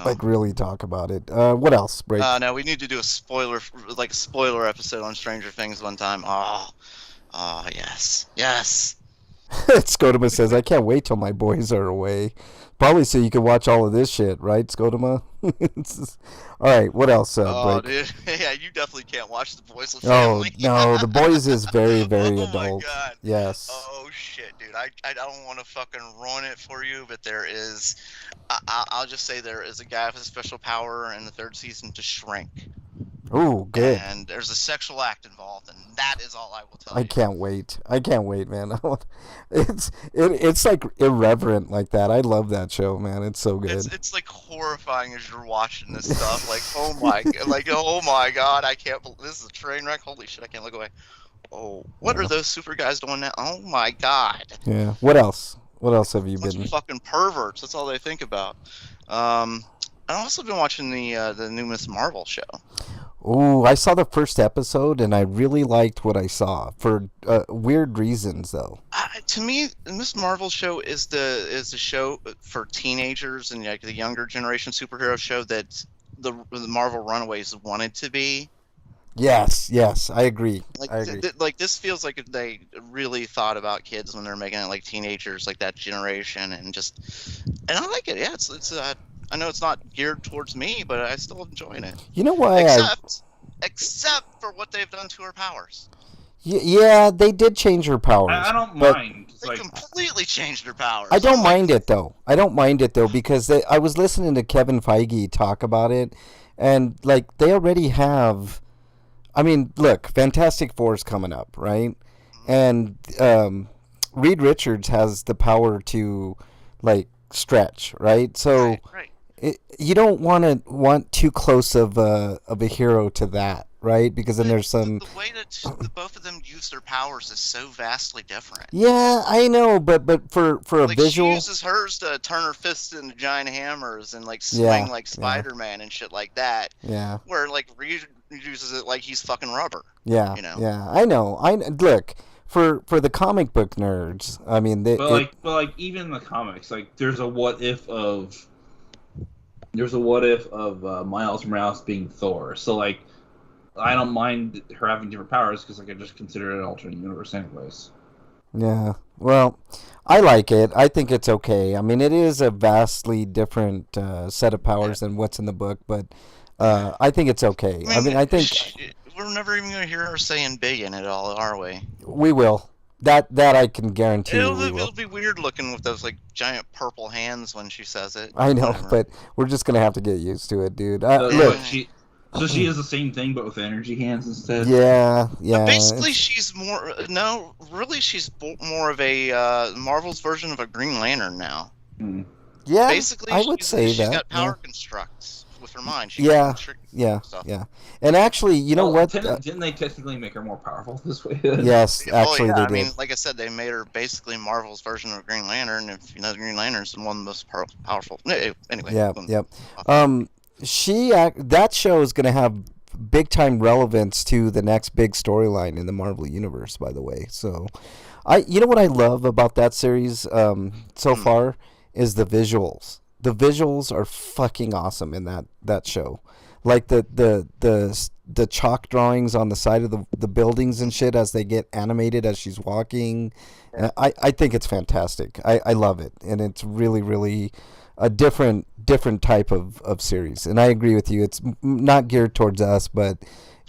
know. Really talk about it. What else, Break? No, we need to do a spoiler episode on Stranger Things one time. Oh, yes. Scotoma says, I can't wait till my boys are away. Probably so you can watch all of this shit, right, Scotoma? All right, what else, Break? Dude, yeah, you definitely can't watch The Boys with Oh, Family. no, The Boys is very, very Oh, my adult. God. Yes. Oh shit, dude! I don't want to fucking ruin it for you, but there is. I'll just say there is a guy with a special power in the 3rd season to shrink. Ooh, good. And there's a sexual act involved, and that is all I will tell I you. can't wait. I can't wait, man. It's like irreverent like that. I love that show, man. It's so good. It's like horrifying as you're watching this stuff. Like oh my god, I can't. This is a train wreck. Holy shit, I can't look away. Oh, what are those super guys doing now? Oh my god. Yeah. What else? What else have you Bunch been? of fucking perverts. That's all they think about. I've also been watching the new Miss Marvel show. Ooh, I saw the first episode and I really liked what I saw for weird reasons, though. To me, the Miss Marvel show is the show for teenagers and like the younger generation superhero show that the Marvel Runaways wanted to be. Yes, I agree. I agree. Like this feels like they really thought about kids when they're making it, like teenagers, like that generation, and I like it. Yeah, it's I know it's not geared towards me, but I still enjoying it. You know why? Except for what they've done to her powers. Yeah, they did change her powers. I don't but mind. It's They like, completely changed her powers. I don't mind it though. Because I was listening to Kevin Feige talk about it, and like they already have. I mean, look, Fantastic Four's coming up, right? And Reed Richards has the power to like stretch, right? So Right. you don't want too close of a hero to that, right? Because then there's some. The way that both of them use their powers is so vastly different. Yeah, I know, but for a Like visual. she uses hers to turn her fists into giant hammers and like swing like Spider-Man and shit like that. Yeah. Where like Reed uses it like he's fucking rubber. Yeah. You know? Yeah, I know. Look. For the comic book nerds, I mean, but even in the comics, like there's a what if of Miles Morales being Thor. So like, I don't mind her having different powers because like I just consider it an alternate universe anyways. Yeah. Well, I like it. I think it's okay. I mean, it is a vastly different set of powers than what's in the book, but I think it's okay. I think we're never even going to hear her saying big in it all, are we? We will. That I can guarantee we will. It'll be weird looking with those like giant purple hands when she says it. I know, but we're just going to have to get used to it, dude. Look, she is the same thing, but with energy hands instead. Yeah. But basically, she's more of a Marvel's version of a Green Lantern now. Mm. Yeah, basically, I would say she's that. Got power constructs with her mind. She yeah. Stuff. And actually, you know what? Didn't they technically make her more powerful this way? Yes, actually they did. I mean, like I said, they made her basically Marvel's version of Green Lantern. If you know, the Green Lantern's one of the most powerful. Anyway. Yep. That show is going to have big time relevance to the next big storyline in the Marvel universe. By the way, so you know what I love about that series so far is the visuals. The visuals are fucking awesome in that show. Like the chalk drawings on the side of the buildings and shit as they get animated as she's walking. I think it's fantastic. I love it, and it's really, really a different type of series. And I agree with you. It's not geared towards us, but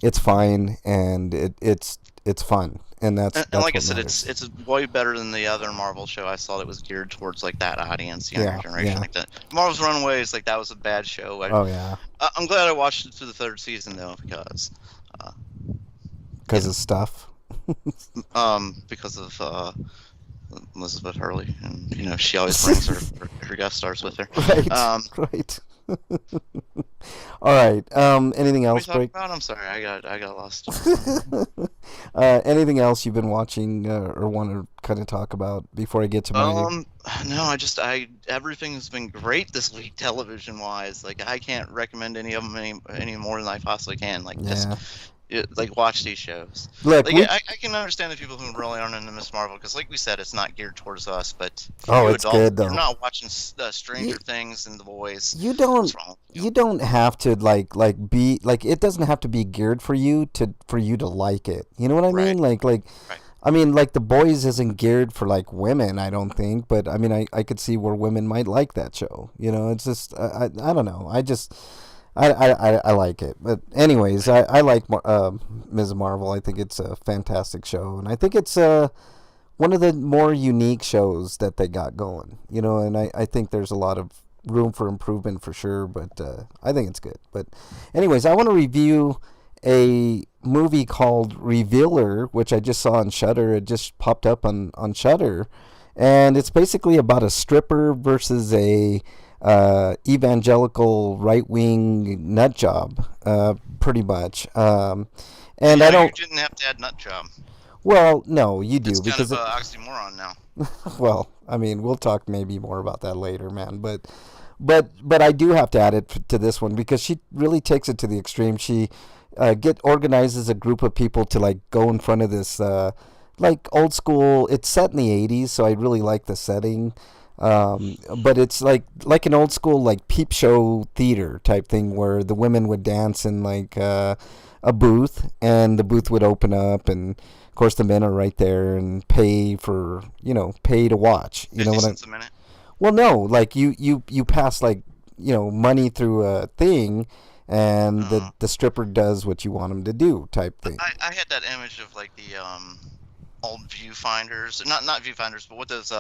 it's fine, and it's fun. And that's like I said, it's way better than the other Marvel show I saw that was geared towards like that audience, younger generation, like that. Marvel's Runaways, like that was a bad show. I'm glad I watched it to the third season though, because of stuff. Because of Elizabeth Hurley, and she always brings her guest stars with her. Right. All right. Anything else, Break? I'm sorry, I got lost. Anything else you've been watching or want to kind of talk about before I get to my? No, everything's been great this week, television wise. Like I can't recommend any of them any more than I possibly can. Like watch these shows. Look, I can understand the people who really aren't into Miss Marvel because, like we said, it's not geared towards us. But it's adults, good though. You're not watching Stranger Things and The Boys. You don't. You don't have to be like. It doesn't have to be geared for you to like it. You know what I mean? Like. I mean, like The Boys isn't geared for like women, I don't think. But I mean, I could see where women might like that show. It's just I don't know. I like it, but anyways, I like Ms. Marvel. I think it's a fantastic show, and I think it's one of the more unique shows that they got going. And I think there's a lot of room for improvement for sure, but I think it's good. But anyways, I want to review a movie called Revealer, which I just saw on Shudder. It just popped up on Shudder, and it's basically about a stripper versus a evangelical right-wing nut job, pretty much. And I don't. You didn't have to add nut job. Well, no, you do, it's because kind of an oxymoron now. Well, I mean, we'll talk maybe more about that later, man. But I do have to add it to this one because she really takes it to the extreme. She organizes a group of people to like go in front of this like old school. It's set in the 80s, so I really like the setting. But it's like an old school like peep show theater type thing where the women would dance in like a booth, and the booth would open up, and of course the men are right there and pay to watch. You know what 50 cents a minute? Well, no, like you pass like money through a thing, and the stripper does what you want him to do type thing. I had that image of like the old viewfinders, not viewfinders, but what those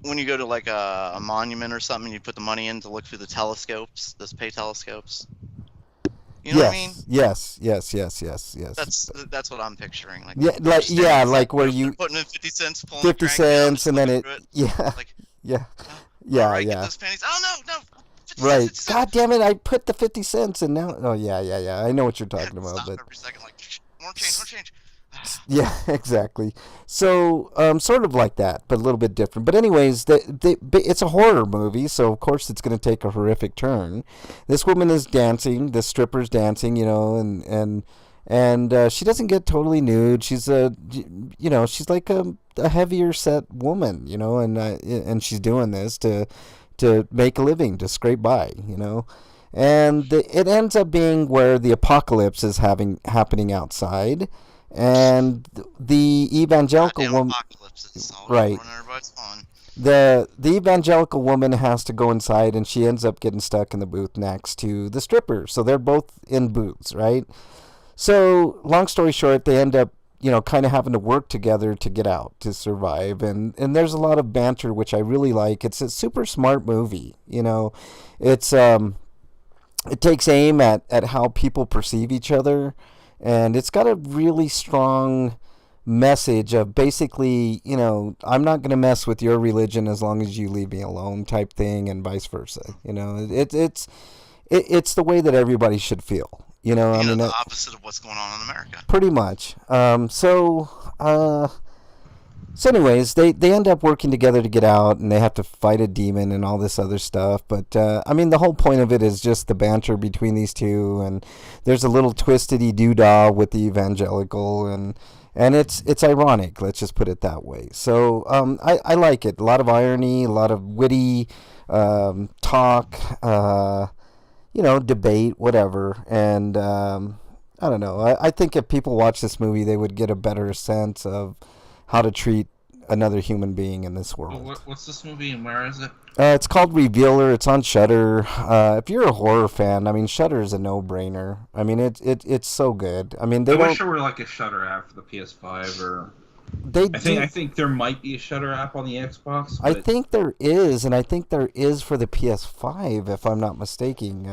when you go to like a monument or something, you put the money in to look through the telescopes, those pay telescopes. You know what I mean? Yes. That's what I'm picturing. Like like where you putting in 50 cents, pulling 50 cents, and then All right, yeah. get those pennies. Oh no. 50 cents, Right. 50 cents. God damn it! I put the 50 cents and now. Oh yeah. I know what you're talking about, Stop but every second, like, more change. yeah, exactly. So, sort of like that, but a little bit different. But anyways, it's a horror movie, so of course it's going to take a horrific turn. This woman is dancing. This stripper's dancing, and she doesn't get totally nude. She's she's like a heavier set woman, and she's doing this to make a living, to scrape by. And it ends up being where the apocalypse is happening outside, and the evangelical Goddamn woman, apocalypses. All right? ruin everybody's fun. The evangelical woman has to go inside, and she ends up getting stuck in the booth next to the stripper. So they're both in booths, right? So long story short, they end up kind of having to work together to get out, to survive, and there's a lot of banter, which I really like. It's a super smart movie. It's it takes aim at how people perceive each other, and it's got a really strong message of basically, I'm not going to mess with your religion as long as you leave me alone type thing, and vice versa. It's the way that everybody should feel. The opposite of what's going on in America. Pretty much. So anyways, they end up working together to get out, and they have to fight a demon and all this other stuff. But, the whole point of it is just the banter between these two, and there's a little twistedy doodah with the evangelical, and it's ironic, let's just put it that way. So I like it. A lot of irony, a lot of witty talk, debate, whatever. And I don't know. I think if people watch this movie, they would get a better sense of how to treat another human being in this world. What's this movie and where is it? It's called Revealer. It's on Shudder. If you're a horror fan, Shudder is a no-brainer. It's so good. I wish there were like a Shudder app for the PS5 or. I think there might be a Shudder app on the Xbox. I think there is, and I think there is for the PS5, if I'm not mistaken,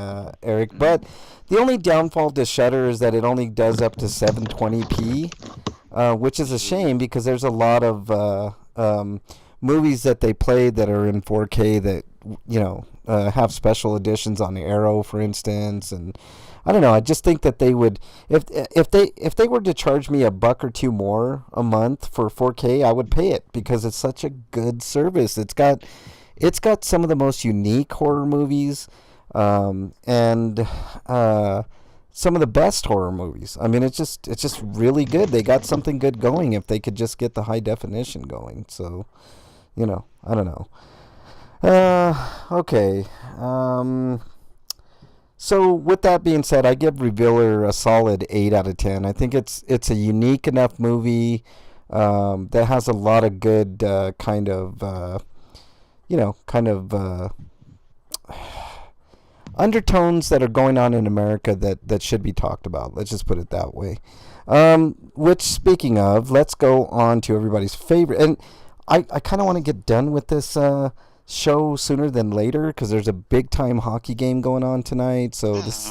Eric. Mm-hmm. But the only downfall to Shudder is that it only does up to 720p. Which is a shame, because there's a lot of movies that they played that are in 4K that have special editions on the Arrow, for instance, and I don't know. I just think that they would, if they were to charge me $1 or $2 more a month for 4K, I would pay it, because it's such a good service. It's got some of the most unique horror movies, and some of the best horror movies. It's just really good. They got something good going if they could just get the high definition going. So, I don't know. Okay. So with that being said, I give Revealer a solid 8 out of 10. I think it's a unique enough movie that has a lot of good undertones that are going on in America that should be talked about. Let's just put it that way. Which, speaking of, let's go on to everybody's favorite. And I kind of want to get done with this show sooner than later, because there's a big time hockey game going on tonight. So let's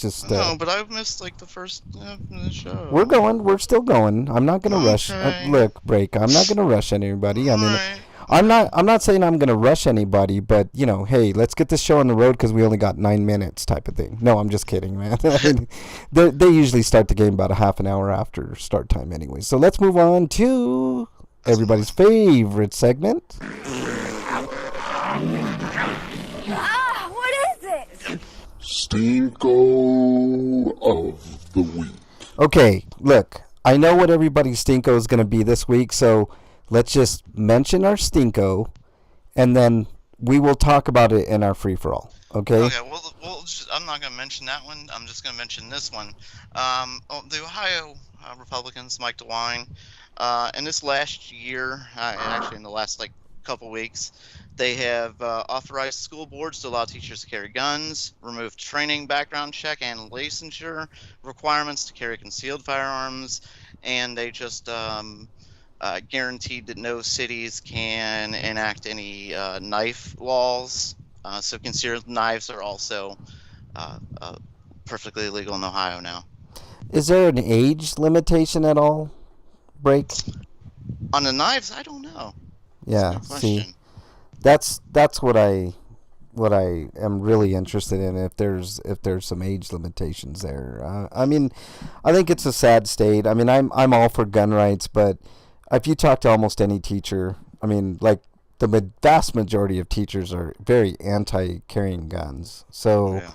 just. No, but I've missed like the first half of the show. We're still going. I'm not gonna rush. Look, Break. I'm not gonna rush anybody. I'm not saying I'm going to rush anybody, but, hey, let's get this show on the road because we only got 9 minutes type of thing. No, I'm just kidding, man. They usually start the game about a half an hour after start time anyway. So let's move on to everybody's favorite segment. What is it? Stinko of the Week. Okay, look, I know what everybody's Stinko is going to be this week, so let's just mention our Stinko, and then we will talk about it in our free-for-all, okay? Okay, I'm not going to mention that one. I'm just going to mention this one. The Ohio Republicans, Mike DeWine, in this last year, actually in the last couple weeks, they have authorized school boards to allow teachers to carry guns, remove training, background check, and licensure requirements to carry concealed firearms, and they just guaranteed that no cities can enact any knife laws. So concealed knives are also perfectly legal in Ohio now. Is there an age limitation at all, Break? On the knives, I don't know. Yeah, see. That's what I am really interested in. If there's some age limitations there, I mean, I think it's a sad state. I mean, I'm all for gun rights, but if you talk to almost any teacher, I mean, like the vast majority of teachers are very anti-carrying guns. So Yeah.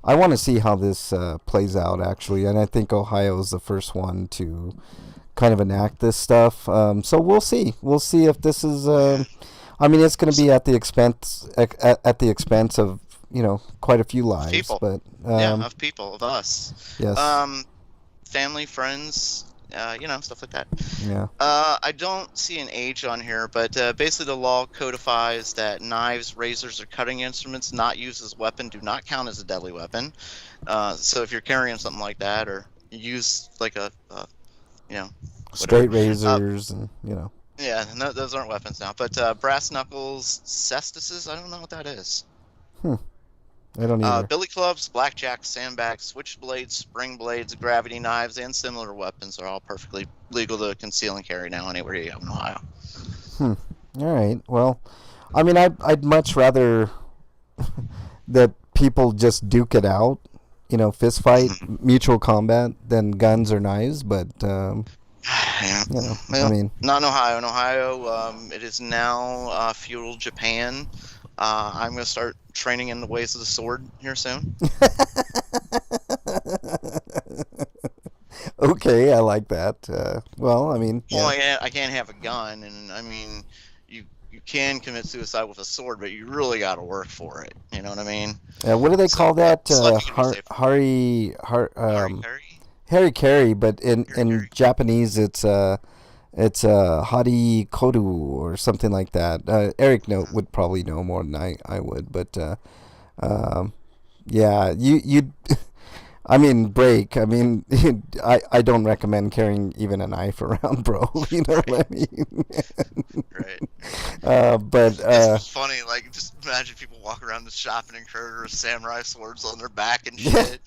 I want to see how this plays out, actually, and I think Ohio is the first one to kind of enact this stuff. So we'll see. We'll see if this is. I mean, it's going to be at the expense of quite a few lives, People. but Of people, of us. yes, Family, friends, stuff like that. yeah, I don't see an age on here, but basically the law codifies that knives, razors, or cutting instruments not used as a weapon do not count as a deadly weapon. So if you're carrying something like that, or you use like a straight razors and yeah, no, those aren't weapons now. But brass knuckles, cestices, I don't know what that is. I don't either. Billy clubs, blackjacks, sandbags, switchblades, spring blades, gravity knives, and similar weapons are all perfectly legal to conceal and carry now anywhere you go in Ohio. All right. Well, I mean, I'd much rather that people just duke it out, fist fight, mutual combat, than guns or knives. But Yeah. I mean, not in Ohio. In Ohio, it is now feudal Japan. I'm going to start training in the ways of the sword here soon. Okay, I like that. Well, I mean, Well, I can't have a gun, and I mean, you can commit suicide with a sword, but you really got to work for it. You know what I mean? what do they call that? it's like you can say- Harikari, but in Harikari. Japanese it's hari koru or something like that. Eric would probably know more than I would, but yeah, you I mean, break. I mean, I don't recommend carrying even a knife around, bro. You know what I mean? Right. But It's funny, like, just imagine people walking around the shop and encourage samurai swords on their back and Yeah. shit.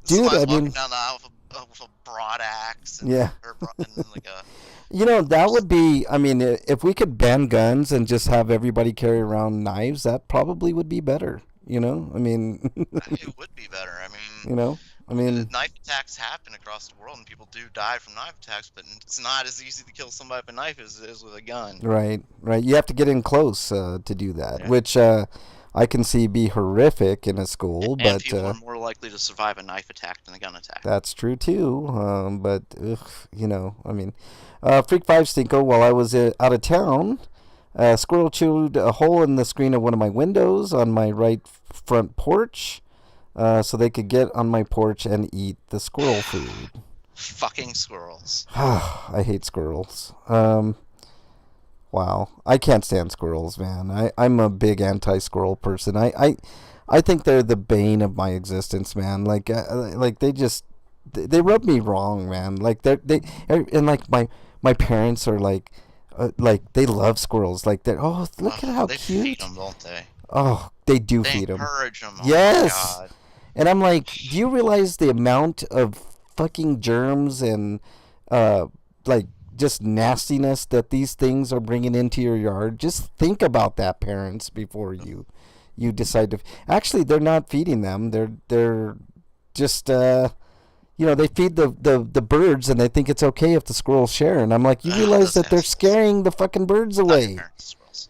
Dude, Somebody's I mean- walking down the aisle with a broad axe. And, Yeah. and then like a that would be. I mean, if we could ban guns and just have everybody carry around knives, that probably would be better. I mean, it would be better. I mean, knife attacks happen across the world, and people do die from knife attacks. But it's not as easy to kill somebody with a knife as it is with a gun. Right. You have to get in close to do that, Yeah. which I can see be horrific in a school, And but people are more likely to survive a knife attack than a gun attack. that's true too. But I mean, Freak 5 Stinko. While I was out of town, a squirrel chewed a hole in the screen of one of my windows on my right front porch, so they could get on my porch and eat the squirrel food. Fucking squirrels. I hate squirrels. Wow, I can't stand squirrels, man. I'm a big anti-squirrel person. I think they're the bane of my existence, man. Like they rub me wrong, man. Like and like my parents are like they love squirrels. Like look at how they cute. feed them, don't they? Oh, they do They feed them. encourage them. Yes. Oh my God. And I'm like, do you realize the amount of fucking germs and like just nastiness that these things are bringing into your yard? Just think about that, parents, before you decide to. Actually, they're not feeding them. They're just they feed the birds, and they think it's okay if the squirrels share. And I'm like, you realize that they're scaring the fucking birds Not your away, parents, squirrels.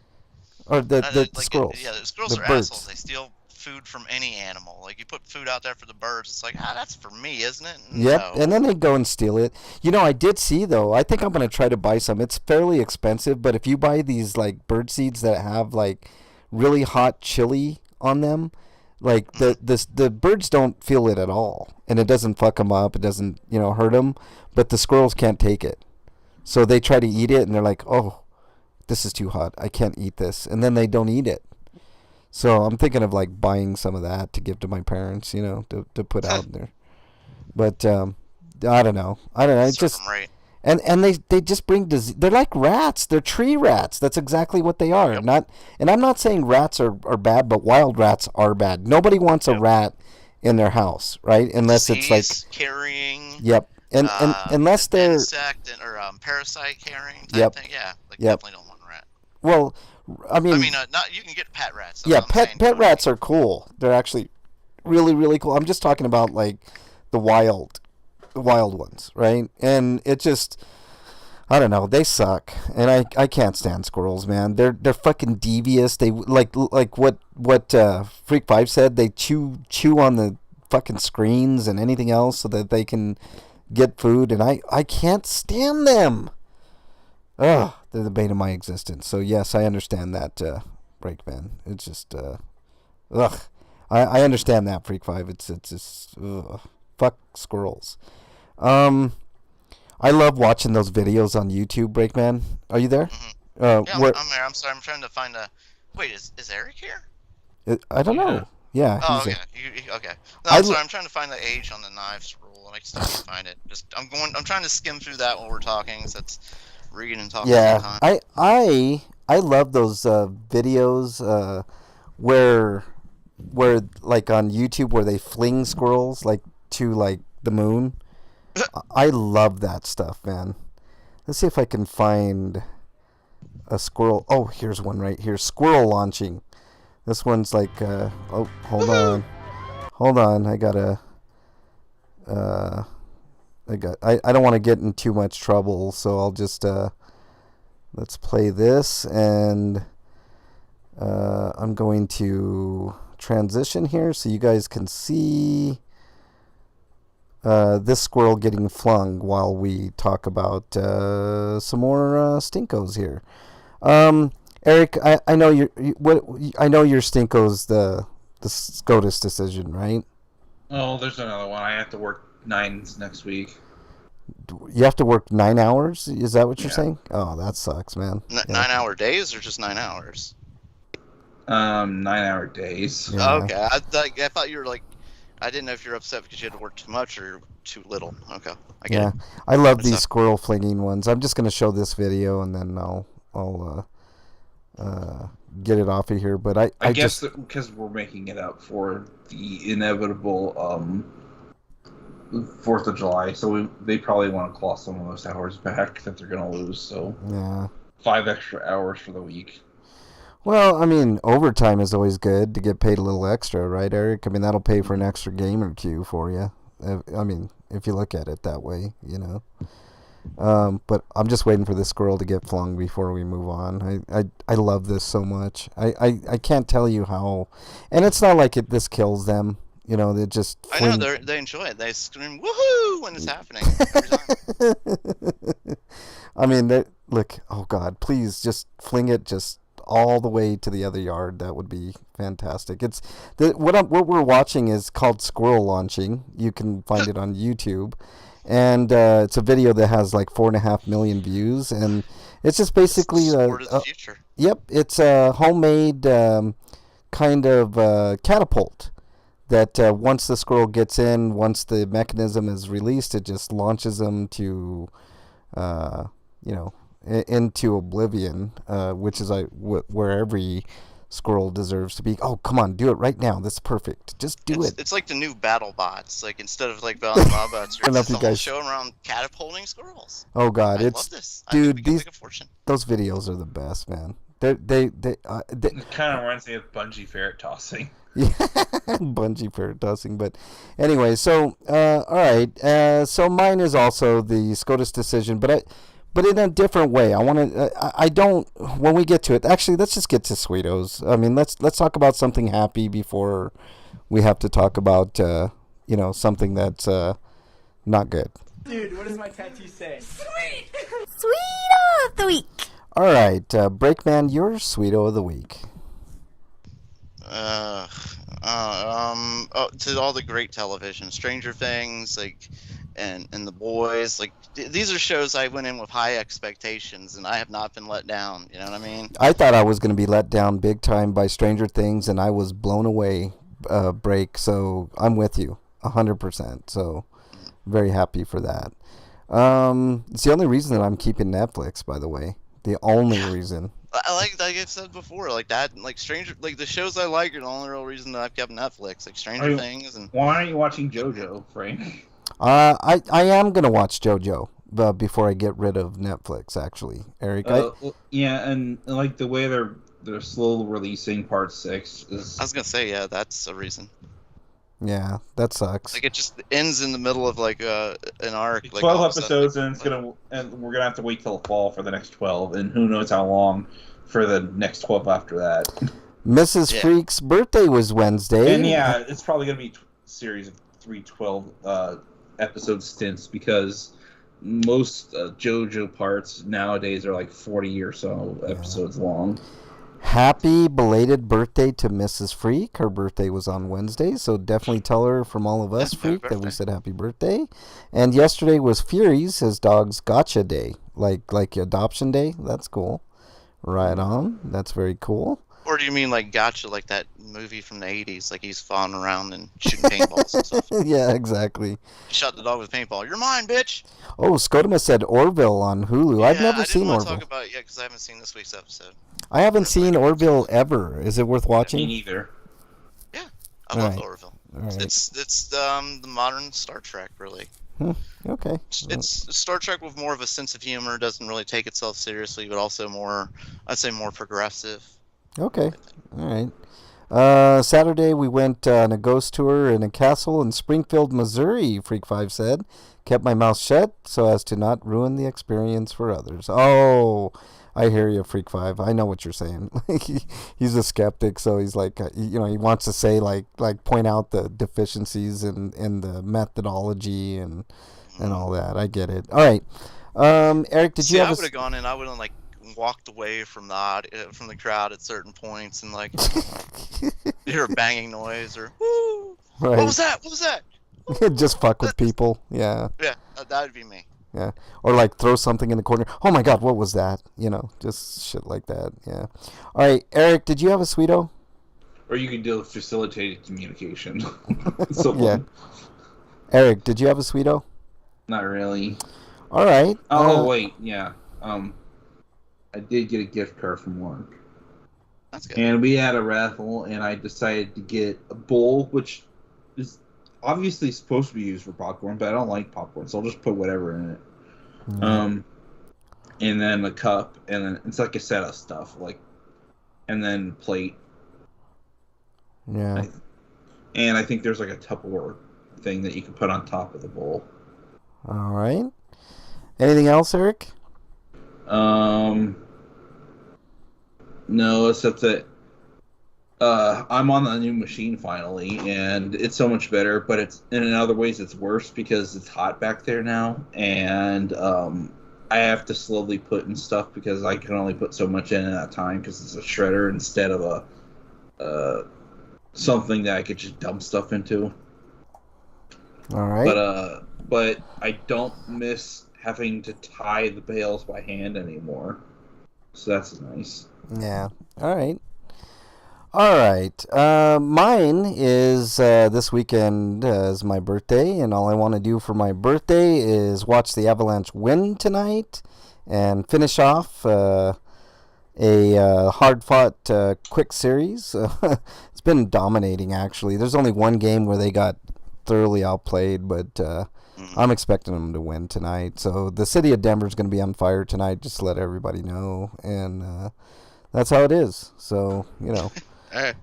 or the Like, squirrels. Yeah, the squirrels the are birds. assholes. They steal food from any animal. Like, you put food out there for the birds, it's like, that's for me, isn't it? Yep, No. and then they go and steal it. I did see, though, I think I'm going to try to buy some. It's fairly expensive, but if you buy these, like, bird seeds that have, like, really hot chili on them, like, the birds don't feel it at all, and it doesn't fuck them up, it doesn't, hurt them, but the squirrels can't take it. So they try to eat it, and they're like, oh, this is too hot, I can't eat this, and then they don't eat it. So I'm thinking of like buying some of that to give to my parents, to put out there. But I don't know. It's Serve just 'em right. and they just bring disease. They're like rats. They're tree rats. That's exactly what they are. Yep. And I'm not saying rats are bad, but wild rats are bad. Nobody wants a rat in their house, right? Unless it's like carrying. yep. And unless they're insect or parasite carrying type Yep. thing. Yeah, like Yep. definitely don't want a rat. well, I mean, not you can get pet rats. Yeah, pet rats are cool. They're actually really, really cool. I'm just talking about like the wild ones, right? And it just, I don't know, they suck, and I can't stand squirrels, man. They're fucking devious. They like what Freak 5 said. They chew on the fucking screens and anything else so that they can get food, and I can't stand them. Ugh, they're the bane of my existence. So yes, I understand that, Breakman. It's just ugh. I understand that, Freak 5. It's just fuck squirrels. I love watching those videos on YouTube, Breakman. Are you there? Mm-hmm. Yeah, I'm there. I'm sorry. I'm trying to find a. Wait, is Eric here? I don't know. Yeah. Oh, okay. Okay. No, I'm sorry. I'm trying to find the age on the knives rule, and I still can't find it. I'm trying to skim through that while we're talking. So that's reading and talking at the same time. I love those videos where like on YouTube where they fling squirrels like to like the moon. I love that stuff, man. Let's see if I can find a squirrel. Oh, here's one right here. Squirrel launching. This one's like, oh, hold on. I don't want to get in too much trouble, so I'll just, let's play this, and I'm going to transition here so you guys can see this squirrel getting flung while we talk about some more stinkos here. Eric, I know I know your stinko's the SCOTUS decision, right? Oh, there's another one. I have to work 9s next week. You have to work 9 hours? Is that what you're saying? Oh, that sucks, man. 9-hour days or just 9 hours? 9-hour days. Yeah. Okay, I thought you were like, I didn't know if you're upset because you had to work too much or too little. Okay, I get it. I love these squirrel flinging ones. I'm just gonna show this video and then I'll get it off of here. But I guess because we're making it up for the inevitable 4th of July, so they probably want to claw some of those hours back that they're gonna lose. So yeah, 5 extra hours for the week. Well, I mean, overtime is always good to get paid a little extra, right, Eric? I mean, that'll pay for an extra game or two for you. I mean, if you look at it that way, you know. But I'm just waiting for this squirrel to get flung before we move on. I love this so much. I can't tell you how, and it's not like this kills them. You know, they just. I know they enjoy it. They scream "woohoo" when it's happening every time. I mean, look. Oh God, please just fling it just all the way to the other yard. That would be fantastic. It's what we're watching is called squirrel launching. You can find it on YouTube, and it's a video that has like 4.5 million views, and it's just basically sport of the future. Yep, it's a homemade kind of catapult that once the squirrel gets in, once the mechanism is released, it just launches them to into oblivion, which is where every squirrel deserves to be. Oh, come on, do it right now. That's perfect. Just do it. It's like the new battle bots. Like instead of like battle bots, you're just guys showing around catapulting squirrels. Oh God, I love this. Dude, those videos are the best, man. It kind of reminds me of bungee ferret tossing. Yeah, bungee ferret tossing. But anyway, so all right. So mine is also the SCOTUS decision, but in a different way. I want to. I don't. When we get to it, actually, let's just get to Sweetos. I mean, let's talk about something happy before we have to talk about something that's not good. Dude, what does my tattoo say? Sweet! Sweeto of the week. All right, Breakman, your Sweeto of the week. To all the great television, Stranger Things, like, and The Boys, like these are shows I went in with high expectations, and I have not been let down. You know what I mean? I thought I was going to be let down big time by Stranger Things, and I was blown away. Break, so I'm with you 100%. So very happy for that. It's the only reason that I'm keeping Netflix, by the way. The only reason. I like I've said before, like that, like the shows I like are the only real reason that I've kept Netflix, like Stranger Things. And why aren't you watching JoJo, Frank? I am gonna watch JoJo before I get rid of Netflix. Actually, Eric. Yeah, and like the way they're they're slow releasing part 6. I was gonna say, yeah, that's a reason. Yeah, that sucks. Like, it just ends in the middle of like an arc. Like 12 all of a sudden, episodes, and we're gonna have to wait till the fall for the next 12, and who knows how long for the next 12 after that. Mrs. Yeah. Freak's birthday was Wednesday. And yeah, it's probably gonna be a series of 3 episode stints, because most JoJo parts nowadays are like 40 or so episodes long. Happy belated birthday to Mrs. Freak. Her birthday was on Wednesday, so definitely tell her from all of us, Happy Freak, that we birthday. said happy birthday. And yesterday was Fury's, his dog's gotcha day, like adoption day. That's cool. Right on. That's very cool. Or do you mean like Gotcha, like that movie from the 80s? Like he's fawning around and shooting paintballs and stuff. Yeah, exactly. Shot the dog with a paintball. You're mine, bitch! Oh, Scotoma said Orville on Hulu. I've never seen I didn't want to Orville. talk about it yet because I haven't seen this week's episode. I haven't seen Orville ever. Is it worth Me watching? neither. I love Alright. Orville. All right. It's the modern Star Trek, really. Okay. It's Star Trek with more of a sense of humor. Doesn't really take itself seriously, but also more, I'd say, more progressive. Okay. All right. Saturday we went on a ghost tour in a castle in Springfield, Missouri, Freak 5 said. Kept my mouth shut so as to not ruin the experience for others. Oh, I hear you, Freak 5. I know what you're saying. He's a skeptic, so he's like, he wants to say, like point out the deficiencies in the methodology and all that. I get it. All right. Eric, did you I have would have gone in. I would have like walked away from the crowd at certain points and like hear a banging noise or woo. Right. What was that? What was that? Just fuck with people. Yeah. Yeah, that would be me. Yeah. Or like throw something in the corner. Oh my God, what was that? Just shit like that. Yeah. All right, Eric, did you have a Sweeto? Or you could do facilitated communication. Yeah. Eric, did you have a Sweeto? Not really. All right. Wait, yeah. I did get a gift card from work. That's good. And we had a raffle, and I decided to get a bowl, which is obviously supposed to be used for popcorn, but I don't like popcorn, so I'll just put whatever in it. Yeah. And then a cup, and then it's like a set of stuff, and then plate. Yeah. And I think there's like a Tupperware thing that you can put on top of the bowl. All right. Anything else, Eric? No, except that I'm on the new machine finally, and it's so much better, but in other ways it's worse because it's hot back there now, and I have to slowly put in stuff because I can only put so much in at a time because it's a shredder instead of a something that I could just dump stuff into. All right. But I don't miss having to tie the bales by hand anymore, so that's nice. Yeah. All right. All right. Mine is this weekend is my birthday, and all I want to do for my birthday is watch the Avalanche win tonight and finish off a hard-fought quick series. It's been dominating, actually. There's only one game where they got thoroughly outplayed, but I'm expecting them to win tonight. So the city of Denver is going to be on fire tonight, just to let everybody know, and that's how it is. So, I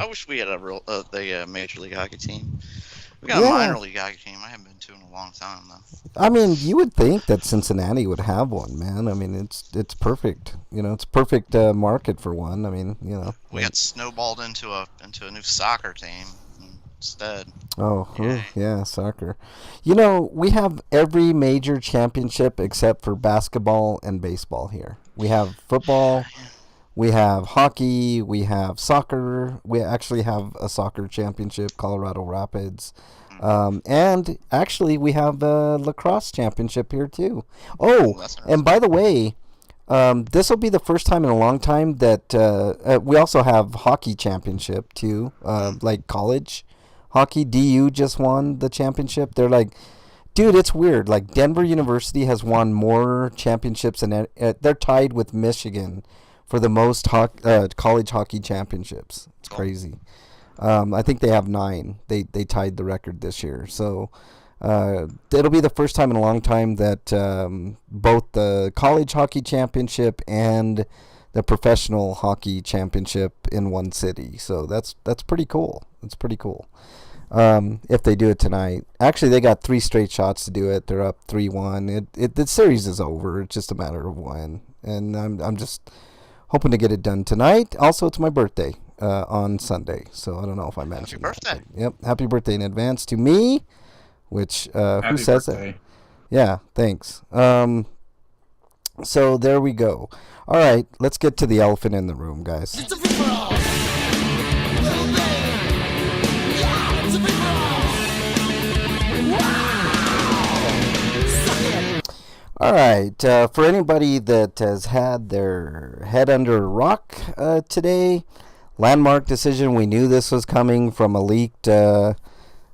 wish we had a major league hockey team. We got a minor league hockey team. I haven't been to in a long time though. I mean, you would think that Cincinnati would have one, man. I mean, it's perfect. It's perfect market for one. I mean, We got snowballed into a new soccer team instead. Oh, yeah, soccer. We have every major championship except for basketball and baseball here. We have football. We have hockey, we have soccer, we actually have a soccer championship, Colorado Rapids, and actually we have a lacrosse championship here too. Oh, and by the way, this will be the first time in a long time that we also have hockey championship too, like college hockey. DU just won the championship. They're like, dude, it's weird. Like Denver University has won more championships, and they're tied with Michigan for the most college hockey championships. It's crazy. I think they have 9. They tied the record this year. So it'll be the first time in a long time that both the college hockey championship and the professional hockey championship in one city. So that's pretty cool. It's pretty cool. If they do it tonight. Actually, they got 3 straight shots to do it. They're up 3-1. The series is over. It's just a matter of when. And I'm just hoping to get it done tonight. Also, it's my birthday on Sunday, so I don't know if I mentioned. Happy birthday! Yep, happy birthday in advance to me. Which who says birthday. that? Yeah, thanks. So there we go. All right, let's get to the elephant in the room, guys. All right, for anybody that has had their head under a rock today, landmark decision. We knew this was coming from a leaked. I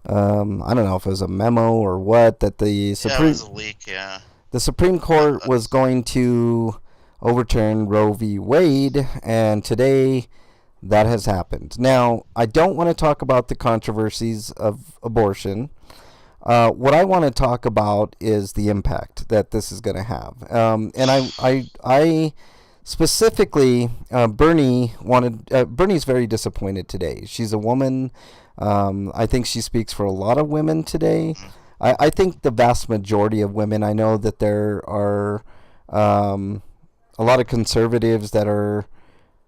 don't know if it was a memo or what, that the Supreme. Yeah, it was a leak. Yeah. The Supreme Court was going to overturn Roe v. Wade, and today that has happened. Now, I don't want to talk about the controversies of abortion. What I want to talk about is the impact that this is going to have. And I specifically, Bernie's very disappointed today. She's a woman. I think she speaks for a lot of women today. I think the vast majority of women, I know that there are a lot of conservatives that are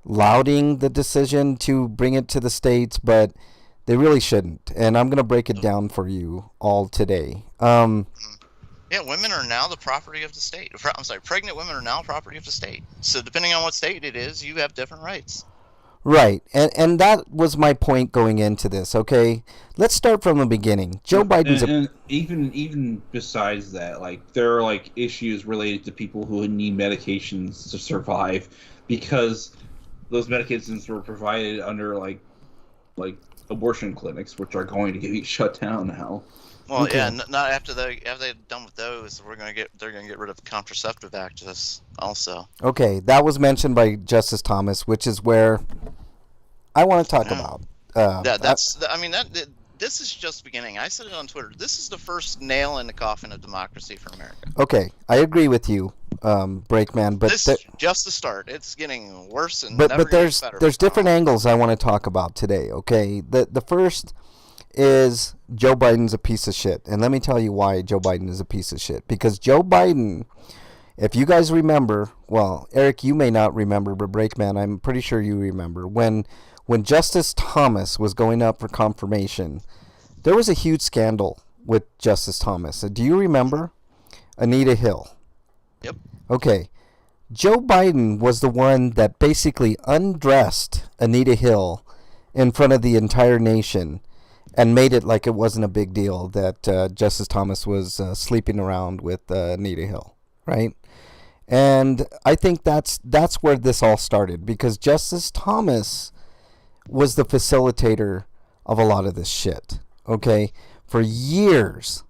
lauding the decision to bring it to the states, but they really shouldn't. And I'm going to break it down for you all today. Yeah, women are now the property of the state. I'm sorry, pregnant women are now property of the state. So depending on what state it is, you have different rights. Right, and that was my point going into this, okay? Let's start from the beginning. Joe Biden's... And even besides that, like, there are, like, issues related to people who need medications to survive because those medications were provided under, like abortion clinics, which are going to get shut down now. Well, Okay. yeah, not after they're done with those, they're gonna get rid of the contraceptive activists also. Okay, that was mentioned by Justice Thomas, which is where I want to talk about. This is just beginning. I said it on Twitter. This is the first nail in the coffin of democracy for America. Okay, I agree with you, Breakman, but This is just the start. It's getting worse and but never there's gets better. different angles I want to talk about today. Okay, the first is Joe Biden's a piece of shit, and let me tell you why Joe Biden is a piece of shit. Because Joe Biden, if you guys remember, well, Eric, you may not remember, but Breakman, I'm pretty sure you remember when Justice Thomas was going up for confirmation, there was a huge scandal with Justice Thomas. Do you remember Anita Hill? Yep. Okay. Joe Biden was the one that basically undressed Anita Hill in front of the entire nation and made it like it wasn't a big deal that Justice Thomas was sleeping around with Anita Hill, right? And I think that's where this all started, because Justice Thomas was the facilitator of a lot of this shit, okay? For years.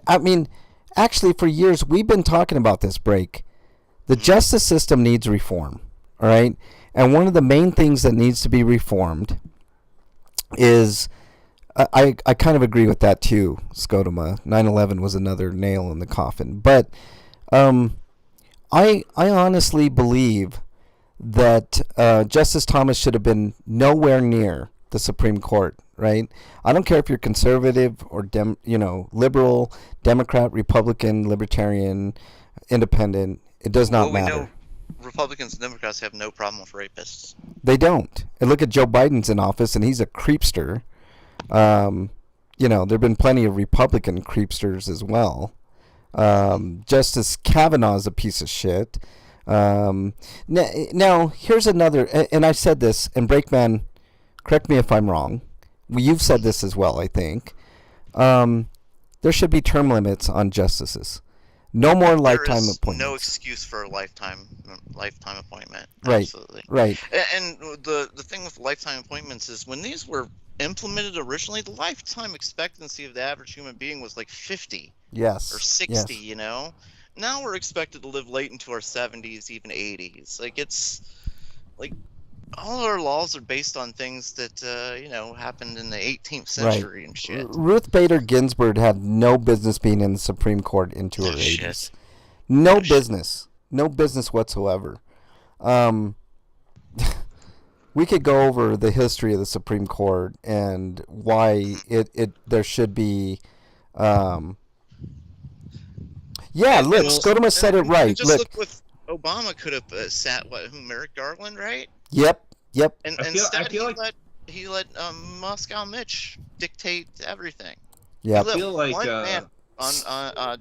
I mean, actually for years, we've been talking about this, Break. The justice system needs reform, all right? And one of the main things that needs to be reformed is, I kind of agree with that too, Scotoma. 9/11 was another nail in the coffin. But I honestly believe that Justice Thomas should have been nowhere near the Supreme Court, right? I don't care if you're conservative or liberal, Democrat, Republican, Libertarian, Independent. It does not matter. We know Republicans and Democrats have no problem with rapists. They don't. And look at Joe Biden's in office, and he's a creepster. There've been plenty of Republican creepsters as well. Justice Kavanaugh's a piece of shit. Now, here's another, and I said this, and Breakman, correct me if I'm wrong. You've said this as well, I think. There should be term limits on justices. No more lifetime appointments. No excuse for a lifetime appointment. Right. Absolutely. Right. And the thing with lifetime appointments is when these were implemented originally, the lifetime expectancy of the average human being was like 50. Yes. Or 60. Yes. You know. Now we're expected to live late into our 70s, even 80s. Like it's like all our laws are based on things that happened in the 18th century and shit. Ruth Bader Ginsburg had no business being in the Supreme Court into her 80s. No business whatsoever. we could go over the history of the Supreme Court and why there should be. Yeah, look, Scotoma said it right. Just look what Obama could have sat. Who? Merrick Garland, right? Yep. And I instead, feel like he let Moscow Mitch dictate everything. Yeah. I feel like one man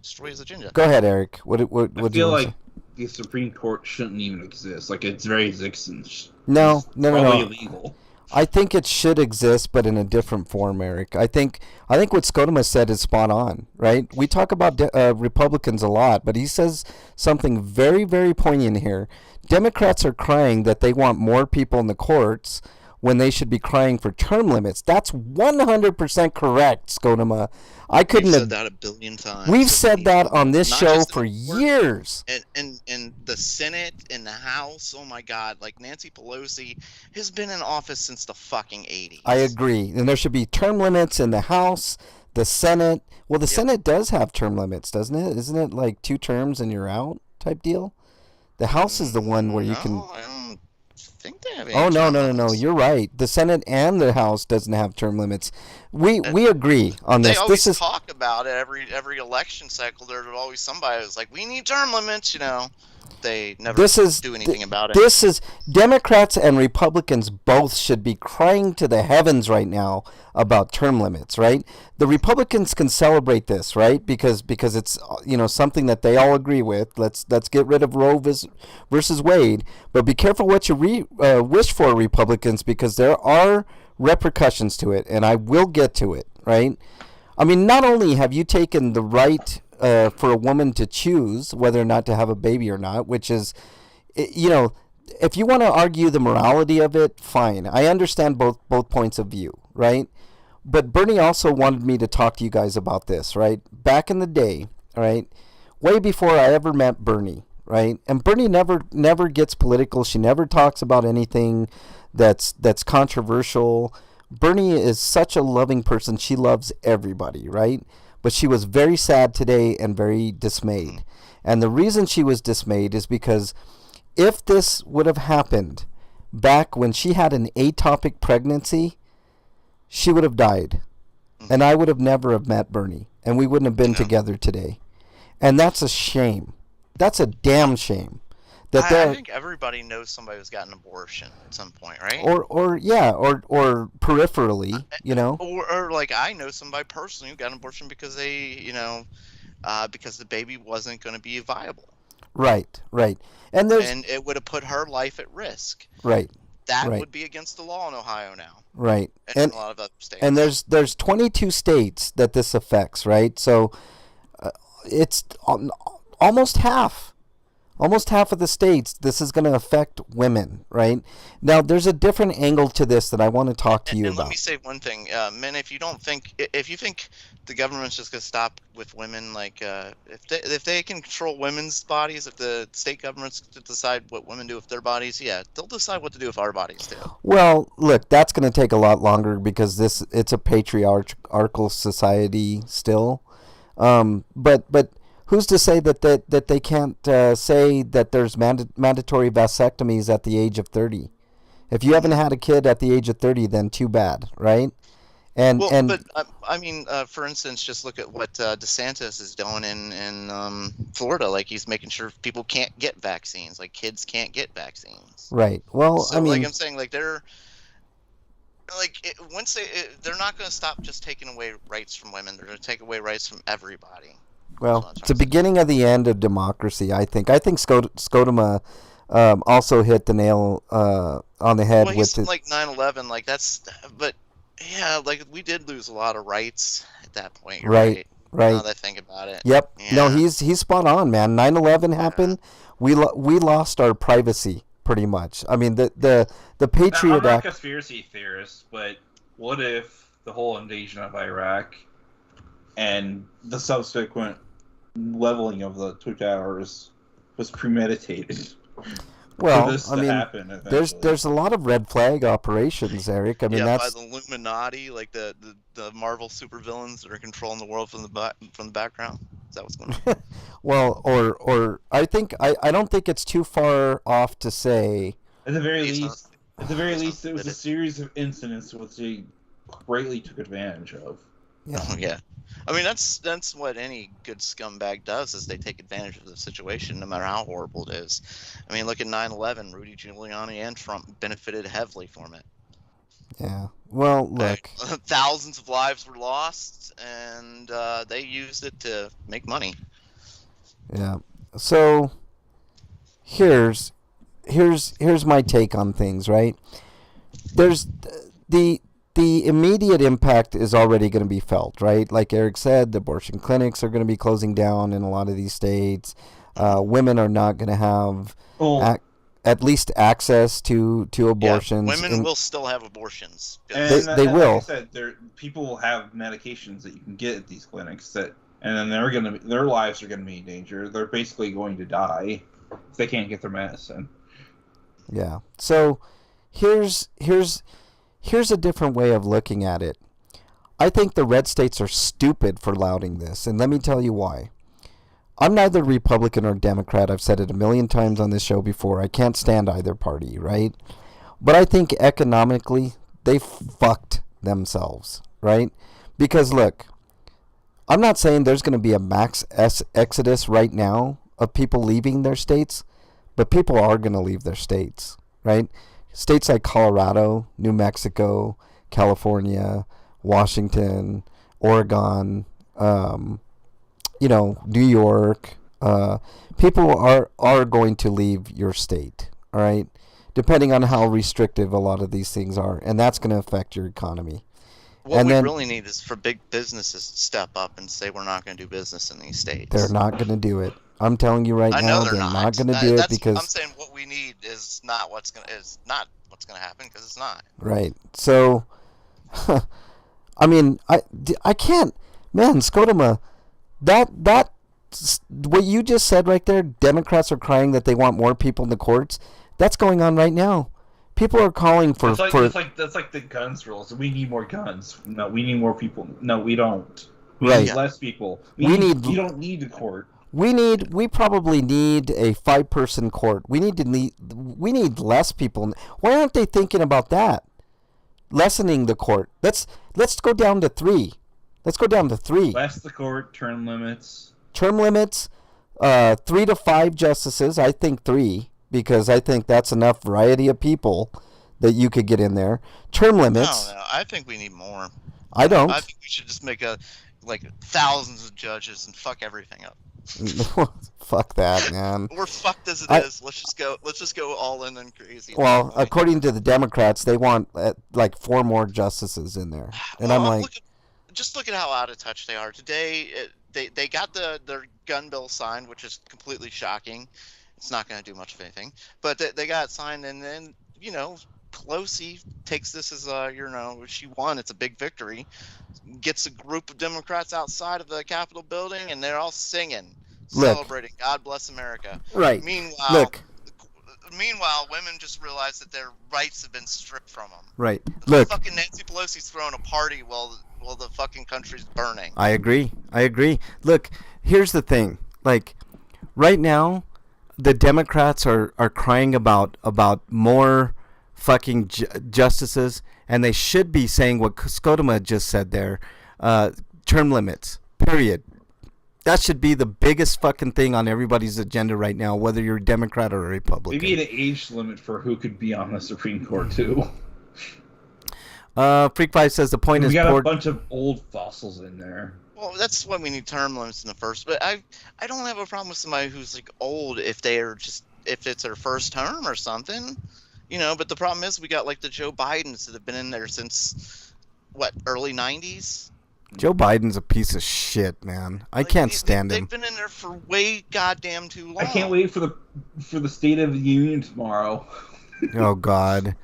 destroy his agenda. Go ahead, Eric. What I feel like the Supreme Court shouldn't even exist. Like its very existence. No. Probably illegal. I think it should exist, but in a different form, Eric. I think what Scotoma said is spot on, right? We talk about Republicans a lot, but he says something very, very poignant here. Democrats are crying that they want more people in the courts when they should be crying for term limits. That's 100% correct, Scotoma. We've said that a billion times. We've said that on this show for years. And the Senate and the House, oh my God, like Nancy Pelosi has been in office since the fucking 80s. I agree. And there should be term limits in the House, the Senate. Well, the Senate does have term limits, doesn't it? Isn't it like 2 terms and you're out type deal? The House is the one where you can... I don't think they have any Oh, no. limits. You're right. The Senate and the House doesn't have term limits. We agree on this. They always This is talk about it every election cycle. There's always somebody who's like, we need term limits, you know. They never do anything about it. This is Democrats and Republicans both should be crying to the heavens right now about term limits, right? The Republicans can celebrate this, right? Because it's something that they all agree with. Let's get rid of Roe versus Wade, but be careful what you wish for, Republicans, because there are repercussions to it, and I will get to it, right? I mean, not only have you taken the right for a woman to choose whether or not to have a baby or not, which is, if you want to argue the morality of it, fine. I understand both points of view, right? But Bernie also wanted me to talk to you guys about this, right? Back in the day, right? Way before I ever met Bernie, right? And Bernie never gets political. She never talks about anything that's controversial. Bernie is such a loving person. She loves everybody, right? But she was very sad today and very dismayed. And the reason she was dismayed is because if this would have happened back when she had an atopic pregnancy, she would have died. And I would have never have met Bernie. And we wouldn't have been together today. And that's a shame. That's a damn shame. I think everybody knows somebody who's got an abortion at some point, right? Or peripherally, Or like I know somebody personally who got an abortion because they, because the baby wasn't going to be viable. Right. And it would have put her life at risk. Right. That would be against the law in Ohio now. Right. And a lot of other states. And there's 22 states that this affects, right? So it's almost half. Almost half of the states, this is going to affect women, right? Now, there's a different angle to this that I want to talk to you about. And let me say one thing, men. If you think the government's just going to stop with women, like if they can control women's bodies, if the state governments decide what women do with their bodies, yeah, they'll decide what to do with our bodies too. Well, look, that's going to take a lot longer because it's a patriarchal society still, but. Who's to say that they can't say that there's mandatory vasectomies at the age of 30? If you haven't had a kid at the age of 30, then too bad, right? But I mean, for instance, just look at what DeSantis is doing in Florida. Like he's making sure people can't get vaccines, like kids can't get vaccines. Right. Well, so, like I'm saying, like they're they're not going to stop just taking away rights from women. They're going to take away rights from everybody. Well, it's the beginning of the end of democracy, I think. I think Scotoma also hit the nail on the head. Well, with like 9/11, like that's, but yeah, like we did lose a lot of rights at that point. Right. Now that I think about it. Yep. Yeah. No, he's spot on, man. 9/11 happened. We lost our privacy pretty much. I mean, the Patriot I'm not a Act. conspiracy theorist, but what if the whole invasion of Iraq and the subsequent leveling of the Twin Towers was premeditated? Well, for this I to mean, happen eventually? there's a lot of red flag operations, Eric. I mean, that's by the Illuminati, like the Marvel supervillains that are controlling the world from the background. Is that what's going on? well, or I don't think it's too far off to say. At the very least, At the very least, it was a series of incidents which they greatly took advantage of. Yeah. Oh, yeah. I mean, that's what any good scumbag does, is they take advantage of the situation, no matter how horrible it is. I mean, look at 9/11. Rudy Giuliani and Trump benefited heavily from it. Yeah. Well, look. Thousands of lives were lost, and they used it to make money. Yeah. So here's my take on things, right? There's the immediate impact is already going to be felt, right? Like Eric said, the abortion clinics are going to be closing down in a lot of these states. Women are not going to have at least access to abortions. Yeah, women will still have abortions. And they will. Like I said, people will have medications that you can get at these clinics and then their lives are going to be in danger. They're basically going to die if they can't get their medicine. Yeah. So here's a different way of looking at it. I think the red states are stupid for lauding this, and let me tell you why. I'm neither Republican or Democrat. I've said it a million times on this show before. I can't stand either party, right? But I think economically, they fucked themselves, right? Because look, I'm not saying there's going to be a max exodus right now of people leaving their states, but people are going to leave their states, right? States like Colorado, New Mexico, California, Washington, Oregon, New York, people are going to leave your state, all right? Depending on how restrictive a lot of these things are, and that's going to affect your economy. What we really need is for big businesses to step up and say we're not going to do business in these states. They're not going to do it. I'm telling you right now, they're not going to do it because I'm saying what we need is not what's going to happen, because it's not. Right. So, I mean, I can't, man, Scotoma, that what you just said right there, Democrats are crying that they want more people in the courts. That's going on right now. People are calling for that's like the guns rules. We need more guns. No, we need more people. No, we don't. We Right. need less people. We You don't need the court. We probably need a 5-person court. We need less people. Why aren't they thinking about that? Lessening the court. Let's go down to 3. Let's go down to 3. Less the court, term limits. Term limits, 3 to 5 justices. I think 3, because I think that's enough variety of people that you could get in there. Term limits. No, I think we need more. I don't. I think we should just make thousands of judges and fuck everything up. Fuck that, man. We're fucked as it is. Let's just go all in and crazy. Well, according to the Democrats, they want 4 more justices in there, and I'm like, just look at how out of touch they are today. They got their gun bill signed, which is completely shocking. It's not going to do much of anything, but they got it signed, and then Pelosi takes this as she won. It's a big victory. Gets a group of Democrats outside of the Capitol building, and they're all singing, celebrating "God Bless America." Right. Meanwhile, women just realize that their rights have been stripped from them. Right. Look. Fucking Nancy Pelosi's throwing a party while the fucking country's burning. I agree. Look, here's the thing. Right now, the Democrats are crying about more fucking justices, and they should be saying what Scotoma just said there. Term limits. Period. That should be the biggest fucking thing on everybody's agenda right now, whether you're a Democrat or a Republican. Maybe an age limit for who could be on the Supreme Court too. Freak5 says the point is we got a bunch of old fossils in there. Well, that's why we need term limits in the first. But I don't have a problem with somebody who's old if it's their first term or something, But the problem is we got the Joe Bidens that have been in there since early '90s. Joe Biden's a piece of shit, man. I can't stand him. They've been in there for way goddamn too long. I can't wait for the State of the Union tomorrow. Oh God.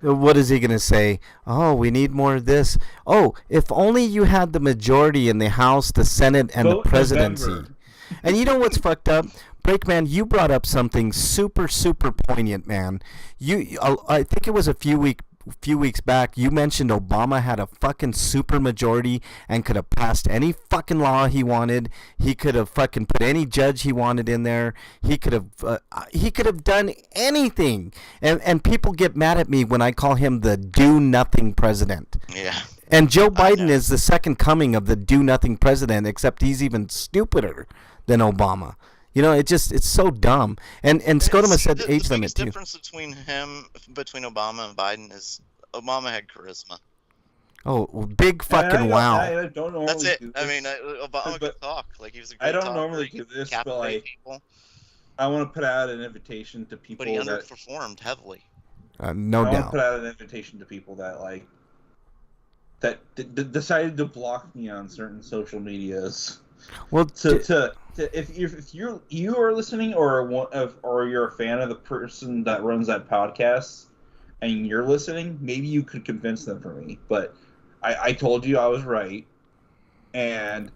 What is he going to say? Oh, we need more of this. Oh, if only you had the majority in the House, the Senate, and the presidency. November. And you know what's fucked up? Breakman, you brought up something super, super poignant, man. I think it was a few few weeks back, you mentioned Obama had a fucking super majority and could have passed any fucking law he wanted. He could have fucking put any judge he wanted in there. He could have done anything. And people get mad at me when I call him the do nothing president. Yeah. And Joe Biden is the second coming of the do nothing president, except he's even stupider than Obama. You know, it's so dumb. And Scotoma said age limit too. The difference between Obama and Biden is Obama had charisma. Oh, big fucking wow. I don't normally That's it. do I this, mean, Obama could talk. Like, he was a great I don't talker. normally He do could this, but captivate like, people, I want to put out an invitation to people but he that underperformed heavily. No I want to doubt. put out an invitation to people that like decided to block me on certain social medias. Well, If you are listening or you're a fan of the person that runs that podcast and you're listening, maybe you could convince them for me. But I told you I was right, and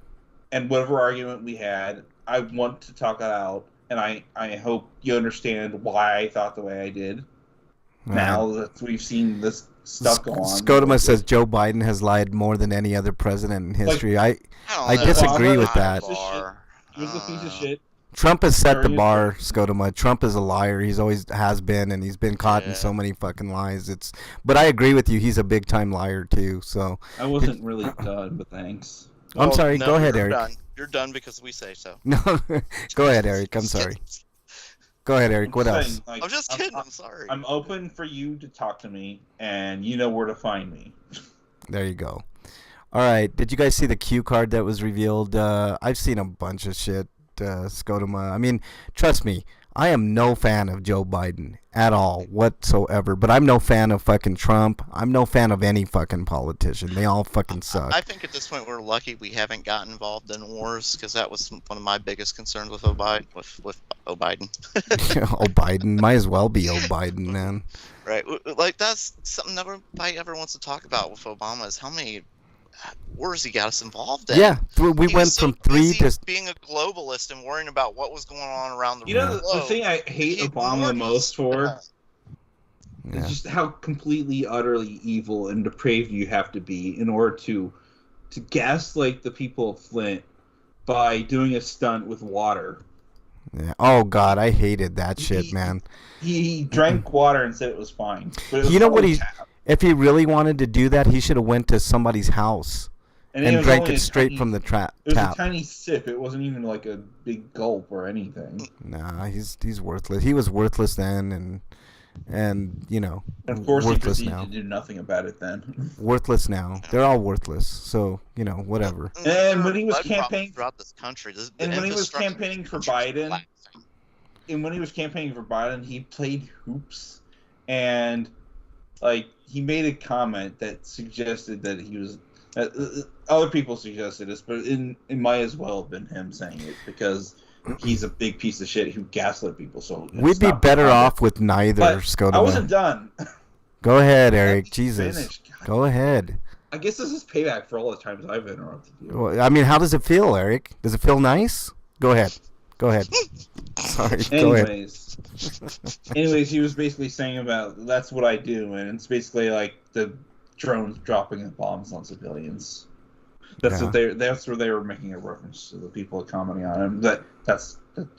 whatever argument we had, I want to talk it out, and I hope you understand why I thought the way I did. Now that we've seen this stuff go on, Scotoma says Joe Biden has lied more than any other president in history. I disagree with that. He was a piece of shit. Trump has set the bar, Scotoma. Trump is a liar. He's always has been, and he's been caught in so many fucking lies. But I agree with you. He's a big time liar too. So I wasn't really done, but thanks. I'm sorry. No, Go ahead, you're Eric. Done. You're done because we say so. No, go ahead, Eric. I'm sorry. Go ahead, Eric. What else? Like, I'm just kidding. I'm sorry. I'm open for you to talk to me, and you know where to find me. There you go. All right. Did you guys see the cue card that was revealed? I've seen a bunch of shit, Scotoma. I mean, trust me, I am no fan of Joe Biden at all whatsoever. But I'm no fan of fucking Trump. I'm no fan of any fucking politician. They all fucking suck. I think at this point we're lucky we haven't gotten involved in wars, because that was one of my biggest concerns with O'Biden. With O'Biden. O'Biden might as well be O'Biden, man. Right. Like, that's something nobody ever wants to talk about with Obama, is how many wars he got us involved in. Yeah, we went so from 3 busy to being a globalist and worrying about what was going on around the You know, globe. the thing I hate He Obama the ignored most for Yeah. is just how completely, utterly evil and depraved you have to be in order to gaslight the people of Flint by doing a stunt with water. Yeah. Oh God, I hated that shit, man. He drank water and said it was fine. But it was You know what only he? tap. If he really wanted to do that, he should have went to somebody's house it and was drank only it a straight tiny- from the It was a tap. tiny sip. It wasn't even like a big gulp or anything. Nah, he's worthless. He was worthless then, and you know, And of course, he worthless proceeded now. to do nothing about it then. Worthless now. They're all worthless. So you know, whatever. And when he was Blood problems campaigning- throughout this country, and when he was infrastructure campaigning for is collapsing. He played hoops, and like he made a comment that suggested that he was. Other people suggested this, but it might as well have been him saying it, because he's a big piece of shit who gaslit people. So We'd be better off with neither, But Scotoma. I wasn't done. Go ahead, Eric. Let me Jesus. finish. God. Go ahead. I guess this is payback for all the times I've interrupted you. Well, I mean, how does it feel, Eric? Does it feel nice? Go ahead. Go ahead. Sorry. Go ahead. Anyways, he was basically saying about that's what I do, and it's basically like the drones dropping the bombs on civilians. That's what that's where they were making a reference to the people commenting on him. That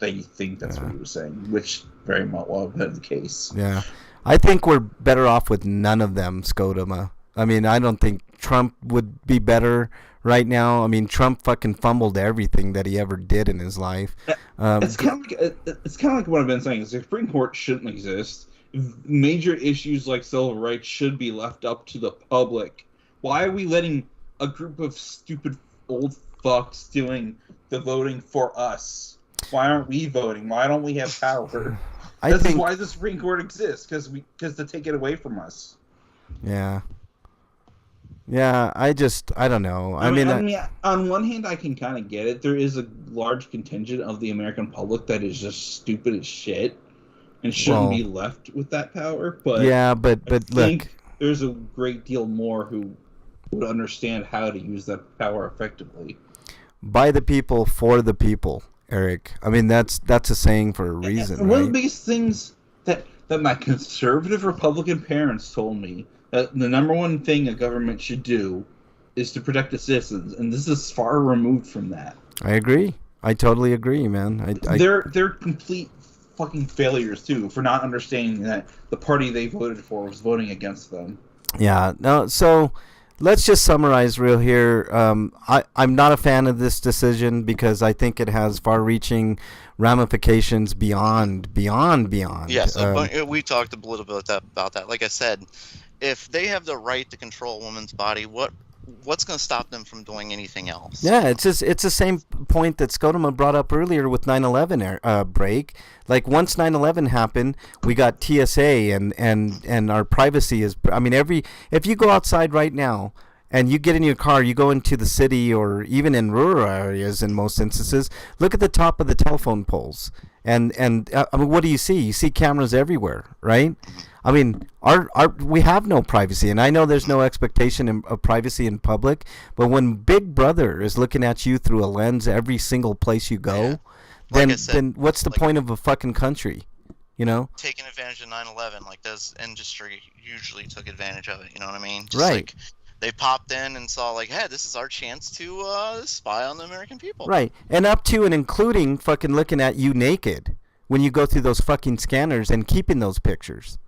they think that's what he was saying, which very much well have been the case. Yeah. I think we're better off with none of them, Scotoma. I mean, I don't think Trump would be better right now. I mean, Trump fucking fumbled everything that he ever did in his life. It's kind of like what I've been saying. The Supreme Court shouldn't exist. Major issues like civil rights should be left up to the public. Why are we letting a group of stupid old fucks doing the voting for us? Why aren't we voting? Why don't we have power? This is why the Supreme Court exists, because to take it away from us. Yeah. Yeah, I don't know. I mean, on one hand, I can kind of get it. There is a large contingent of the American public that is just stupid as shit and shouldn't be left with that power. But yeah, but I look, think there's a great deal more who would understand how to use that power effectively. By the people, for the people, Eric. I mean, that's a saying for a reason. One of the biggest things that my conservative Republican parents told me The number one thing a government should do is to protect the citizens, and this is far removed from that. I agree. I totally agree, man. They're complete fucking failures too for not understanding that the party they voted for was voting against them. Yeah. No. So let's just summarize real here. I'm not a fan of this decision because I think it has far-reaching ramifications beyond. Yes, we talked a little bit about that. Like I said, if they have the right to control a woman's body, what's going to stop them from doing anything else? Yeah, it's the same point that Scotoma brought up earlier with 9/11 break. Like once 9/11 happened, we got TSA and our privacy is. I mean, if you go outside right now and you get in your car, you go into the city or even in rural areas in most instances, look at the top of the telephone poles. And I mean, what do you see? You see cameras everywhere, right? I mean, we have no privacy, and I know there's no expectation of privacy in public, but when Big Brother is looking at you through a lens every single place you go, then what's the point of a fucking country, you know? Taking advantage of 9/11, like this industry usually took advantage of it, you know what I mean? Right. Like, they popped in and saw, like, hey, this is our chance to spy on the American people. Right, and up to and including fucking looking at you naked when you go through those fucking scanners and keeping those pictures,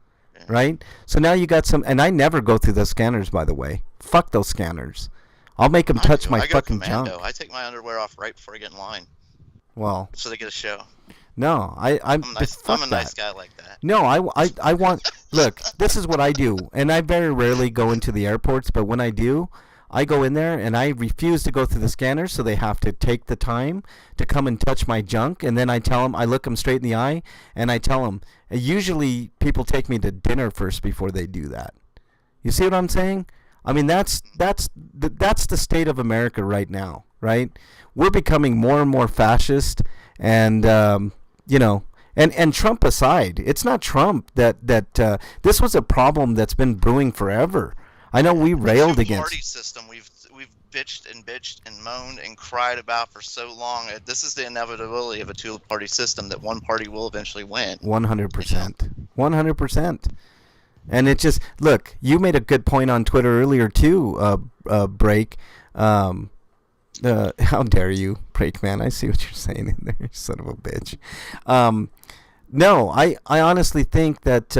right? So now you got some, and I never go through those scanners, by the way. Fuck those scanners. I'll make them touch my fucking junk. I take my underwear off right before I get in line. Well, so they get a show. No, I'm a nice guy like that. No, I want. Look, this is what I do, and I very rarely go into the airports, but when I do, I go in there and I refuse to go through the scanners, so they have to take the time to come and touch my junk, and then I tell them, I look them straight in the eye, and I tell them. Usually, people take me to dinner first before they do that. You see what I'm saying? I mean, that's the state of America right now, right? We're becoming more and more fascist, and you know, and Trump aside, it's not Trump that this was a problem that's been brewing forever. I know we railed against the two-party system. We've bitched and moaned and cried about for so long. This is the inevitability of a two-party system that one party will eventually win. 100%. 100%. And it just look. You made a good point on Twitter earlier too. Break. How dare you, Break Man? I see what you're saying in there, son of a bitch. No, I honestly think that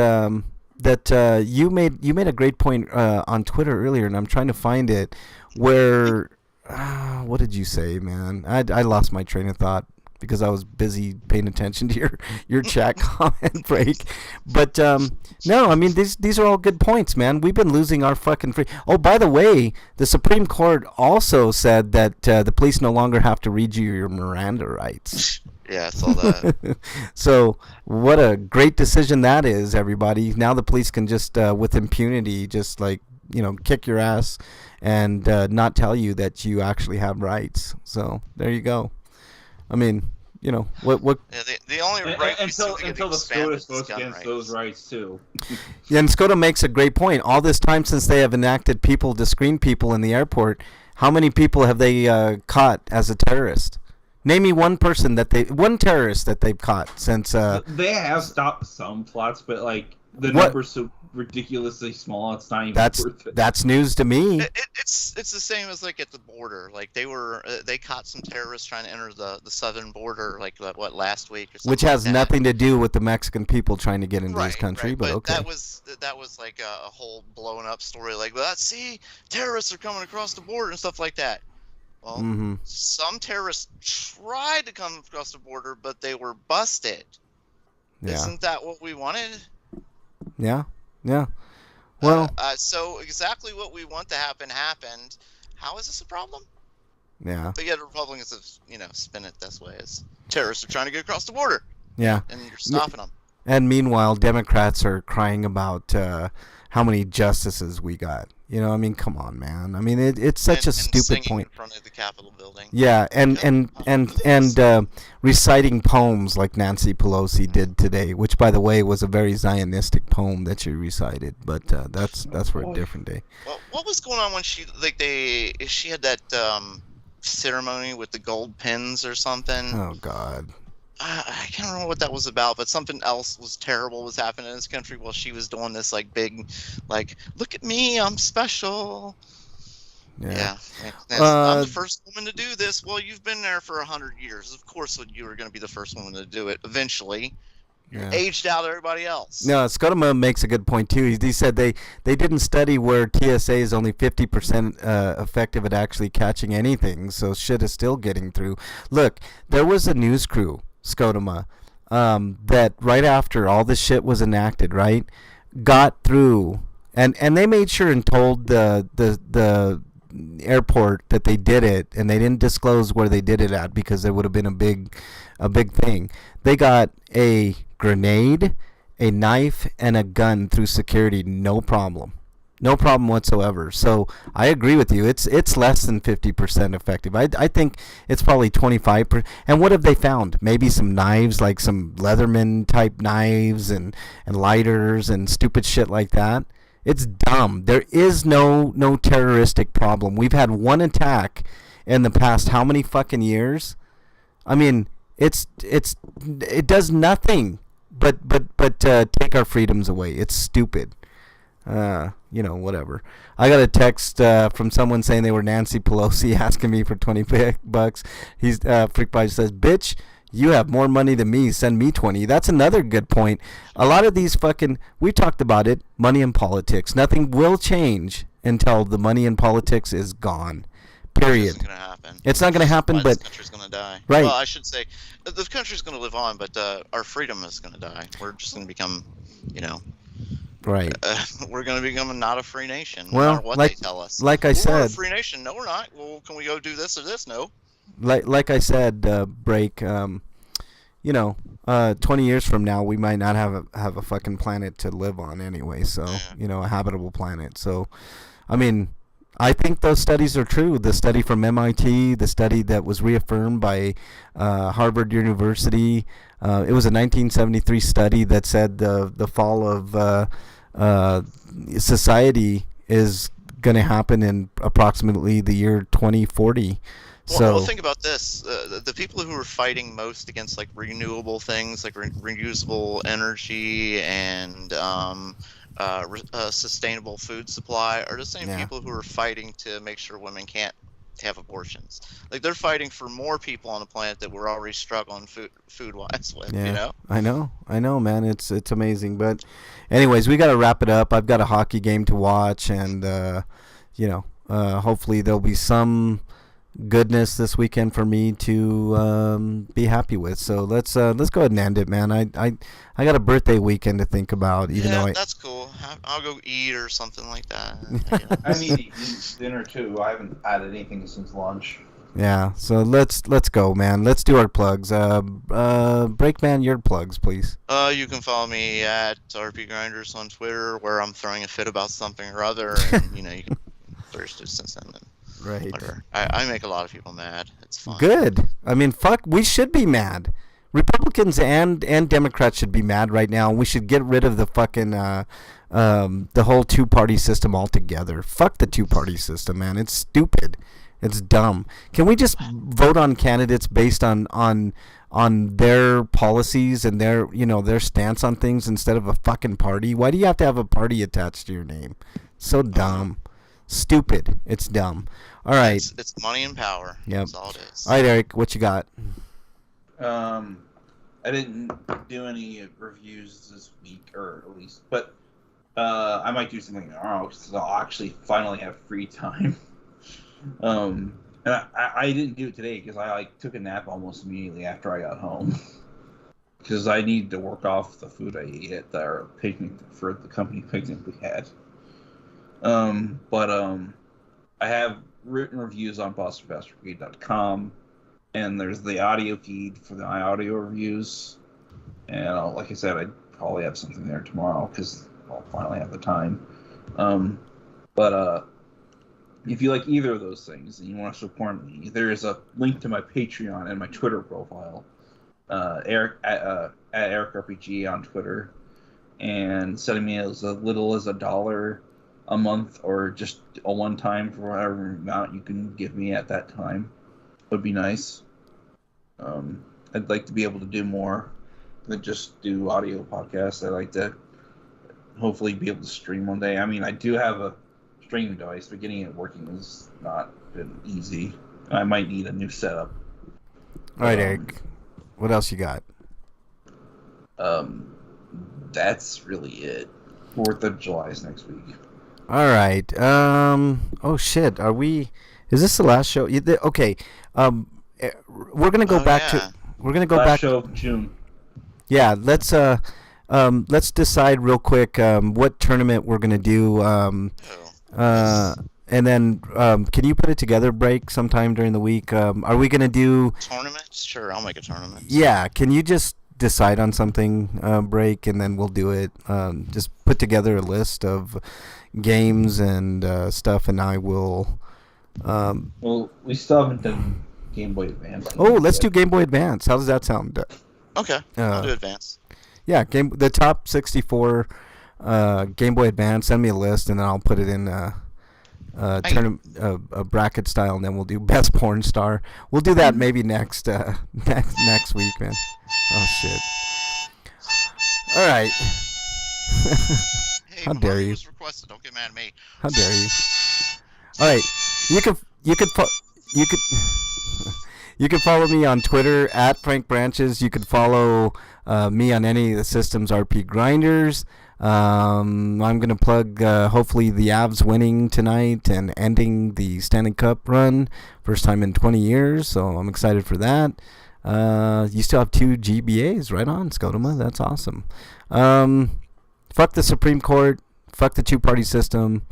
you made a great point on Twitter earlier, and I'm trying to find it. Where what did you say, man? I lost my train of thought because I was busy paying attention to your chat comment, Break. But no, I mean these are all good points, man. We've been losing our fucking free. Oh, by the way, the Supreme Court also said that the police no longer have to read you your Miranda rights. Yeah, I saw that. So what a great decision that is, everybody. Now the police can just with impunity just like, you know, kick your ass and not tell you that you actually have rights. So there you go. I mean, you know, what? Yeah, the only right until the SCOTUS votes against those rights too. Yeah, and SCOTUS makes a great point. All this time since they have enacted people to screen people in the airport, how many people have they caught as a terrorist? Name me one terrorist that they've caught since. They have stopped some plots, but like the number's so ridiculously small, it's not even worth it. That's news to me. It's the same as like at the border. Like they caught some terrorists trying to enter the southern border, like last week or something. Which has nothing to do with the Mexican people trying to get into this country, but okay. That was like a whole blown up story. Like, let's see, terrorists are coming across the border and stuff like that. Well, some terrorists tried to come across the border, but they were busted. Yeah. Isn't that what we wanted? Yeah. Yeah. Well, so exactly what we want to happen happened. How is this a problem? Yeah. But yet Republicans have, spin it this way as terrorists are trying to get across the border. Yeah. And you're stopping them. And meanwhile, Democrats are crying about how many justices we got. You know, I mean, come on, man. I mean, it's such a stupid point. In front of the Capitol building. Yeah, and reciting poems like Nancy Pelosi did today, which, by the way, was a very Zionistic poem that she recited. But that's for a different day. Well, what was going on when she had that ceremony with the gold pins or something? Oh God. I can't remember what that was about, but something else was terrible was happening in this country while she was doing this like big, like, look at me, I'm special. Yeah. I'm the first woman to do this. Well, you've been there for 100 years. Of course, you were going to be the first woman to do it eventually. You're aged out everybody else. No, Scotoma makes a good point too. He said they didn't study where TSA is only 50% effective at actually catching anything, so shit is still getting through. Look, there was a news crew, Scotoma, that right after all this shit was enacted, right, got through, and they made sure and told the airport that they did it, and they didn't disclose where they did it at because there would have been a big thing. They got a grenade, a knife, and a gun through security, no problem whatsoever. So I agree with you. It's less than 50% effective. I think it's probably 25%. And what have they found? Maybe some knives, like some Leatherman type knives and lighters and stupid shit like that. It's dumb. There is no terroristic problem. We've had one attack in the past how many fucking years? I mean, it does nothing but take our freedoms away. It's stupid. Whatever. I got a text from someone saying they were Nancy Pelosi asking me for $20. He's Freakbite says, "Bitch, you have more money than me. Send me 20." That's another good point. A lot of these we talked about it, money in politics. Nothing will change until the money in politics is gone. Period. It's not going to happen. It's not going to happen, but this country's going to die. Right. Well, I should say the country's going to live on, but our freedom is going to die. We're just going to become, right. We're going to become not a free nation. No Well, matter what like- they tell us. like I We're said- a free nation. No, we're not. Well, can we go do this or this? No. Like I said, Break. 20 years from now, we might not have a fucking planet to live on anyway. So, a habitable planet. So, I mean, I think those studies are true. The study from MIT, the study that was reaffirmed by Harvard University. It was a 1973 study that said the fall of society is going to happen in approximately the year 2040. Well, think about this. The people who are fighting most against like renewable things, like reusable energy and sustainable food supply, are the same people who are fighting to make sure women can't have abortions. Like they're fighting for more people on the planet that we're already struggling food-wise with. I know, man. It's amazing. But, anyways, we got to wrap it up. I've got a hockey game to watch, and hopefully there'll be some goodness this weekend for me to be happy with. So let's go ahead and end it, man. I got a birthday weekend to think about. Even though that's cool. I'll go eat or something like that. I need to eat dinner too. I haven't had anything since lunch. Yeah. So let's go, man. Let's do our plugs. Breakman, your plugs, please. You can follow me at RPGrinders on Twitter, where I'm throwing a fit about something or other, and you can Thursday since then. Right. Whatever. I make a lot of people mad. It's fun. Good. I mean, fuck, we should be mad. Republicans and Democrats should be mad right now. We should get rid of the fucking the whole two-party system altogether. Fuck the two-party system, man. It's stupid. It's dumb. Can we just vote on candidates based on their policies and their stance on things instead of a fucking party? Why do you have to have a party attached to your name? So dumb. Stupid. It's dumb. All right. It's money and power. Yep. That's all it is. All right, Eric, what you got? I didn't do any reviews this week, or at least, but I might do something tomorrow because I'll actually finally have free time. And I didn't do it today because I took a nap almost immediately after I got home because I needed to work off the food I ate at our picnic for the company picnic we had. I have written reviews on BostonFastReview.com, and there's the audio feed for the audio reviews. And like I said, I'd probably have something there tomorrow because I'll finally have the time. If you like either of those things and you want to support me, there is a link to my Patreon and my Twitter profile, Eric at EricRPG on Twitter, and sending me as little as $1 a month or just a one-time for whatever amount you can give me at that time would be nice. I'd like to be able to do more than just do audio podcasts. I'd like to hopefully be able to stream one day. I mean, I do have a streaming device, but getting it working has not been easy. I might need a new setup. All right, Eric. What else you got? That's really it. 4th of July is next week. All right. Oh shit. Are we? Is this the last show? Okay. We're gonna go back to. We're gonna go last back. show of June. Yeah. Let's decide real quick what tournament we're gonna do. And then can you put it together, Break, sometime during the week? Are we gonna do tournaments? Sure, I'll make a tournament. Yeah. Can you just decide on something, Break, and then we'll do it. Just put together a list of games and stuff, and I will. Well, we still haven't done Game Boy Advance. Oh, let's do Game Boy Advance. How does that sound? Okay, I'll do Advance. Yeah, the top 64 Game Boy Advance. Send me a list, and then I'll put it in a bracket style, and then we'll do Best Porn Star. We'll do that maybe next week, man. Oh shit! All right. Hey, How dare you? Was requested. Don't get mad at me. How dare you? All right, you could follow me on Twitter at Frank Branches. You could follow me on any of the systems RPGrinders. I'm gonna plug hopefully the Avs winning tonight and ending the Stanley Cup run, first time in 20 years. So I'm excited for that. You still have 2 GBAs, right on, Scotoma. That's awesome. Fuck the Supreme Court. Fuck the two-party system.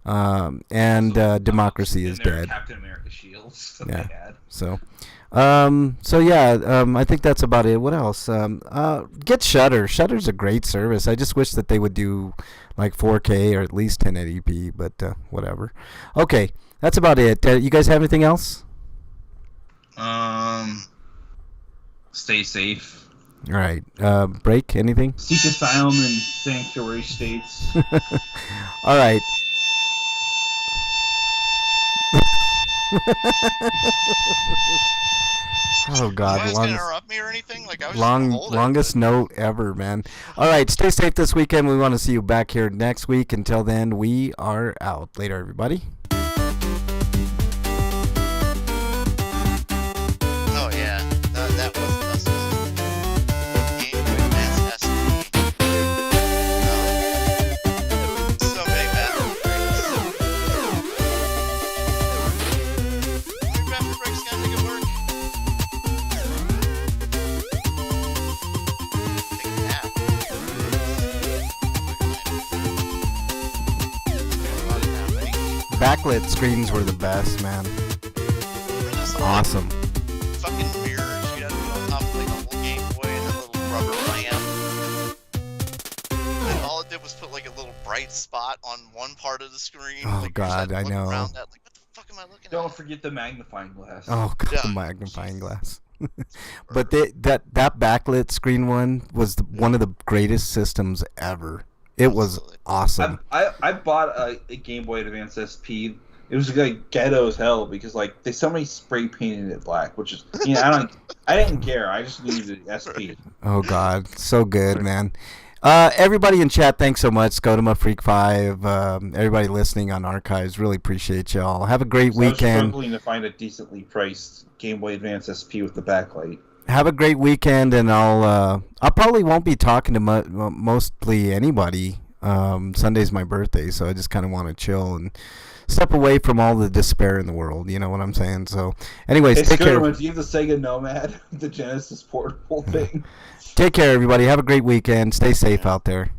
And democracy is dead. Captain America shields that Yeah. they had. So I think that's about it. What else? Get Shudder. Shudder's a great service. I just wish that they would do like 4K or at least 1080p, but whatever. Okay, that's about it. You guys have anything else? Stay safe. All right. Break, anything? Seek asylum in sanctuary states. All right. Oh God! You guys gonna interrupt me or anything? Like I was longest note ever, man. All right, stay safe this weekend. We want to see you back here next week. Until then, we are out. Later, everybody. Oh yeah, that was us. Game Boy Advance SP. So many bathroom breaks. Your bathroom breaks gotta make it work. Take a nap. Backlit screens were the best, man. Awesome. Fucking mirrors you had to put on top of like a whole Game Boy and a little rubber lamp. And all it did was put like a little bright spot on one part of the screen. Oh, like, you just had God, to I look know. around that, like, what the fuck am I looking Don't at? forget the magnifying glass. Oh God, Yeah. the magnifying glass. But that backlit screen one was one of the greatest systems ever. It was Absolutely. awesome. I bought a Game Boy Advance SP. It was like ghetto as hell because like somebody spray painted it black, which is I didn't care. I just needed the SP. Oh God, so good, man. Everybody in chat, thanks so much. Scotoma Freak 5. Everybody listening on archives, really appreciate y'all. Have a great So I was weekend. struggling to find a decently priced Game Boy Advance SP with the backlight. Have a great weekend, and I probably won't be talking to mostly anybody. Sunday's my birthday, so I just kind of want to chill and step away from all the despair in the world. You know what I'm saying? So, anyways, It's take care. good. Do you have the Sega Nomad, the Genesis portable thing? Take care, everybody. Have a great weekend. Stay safe out there.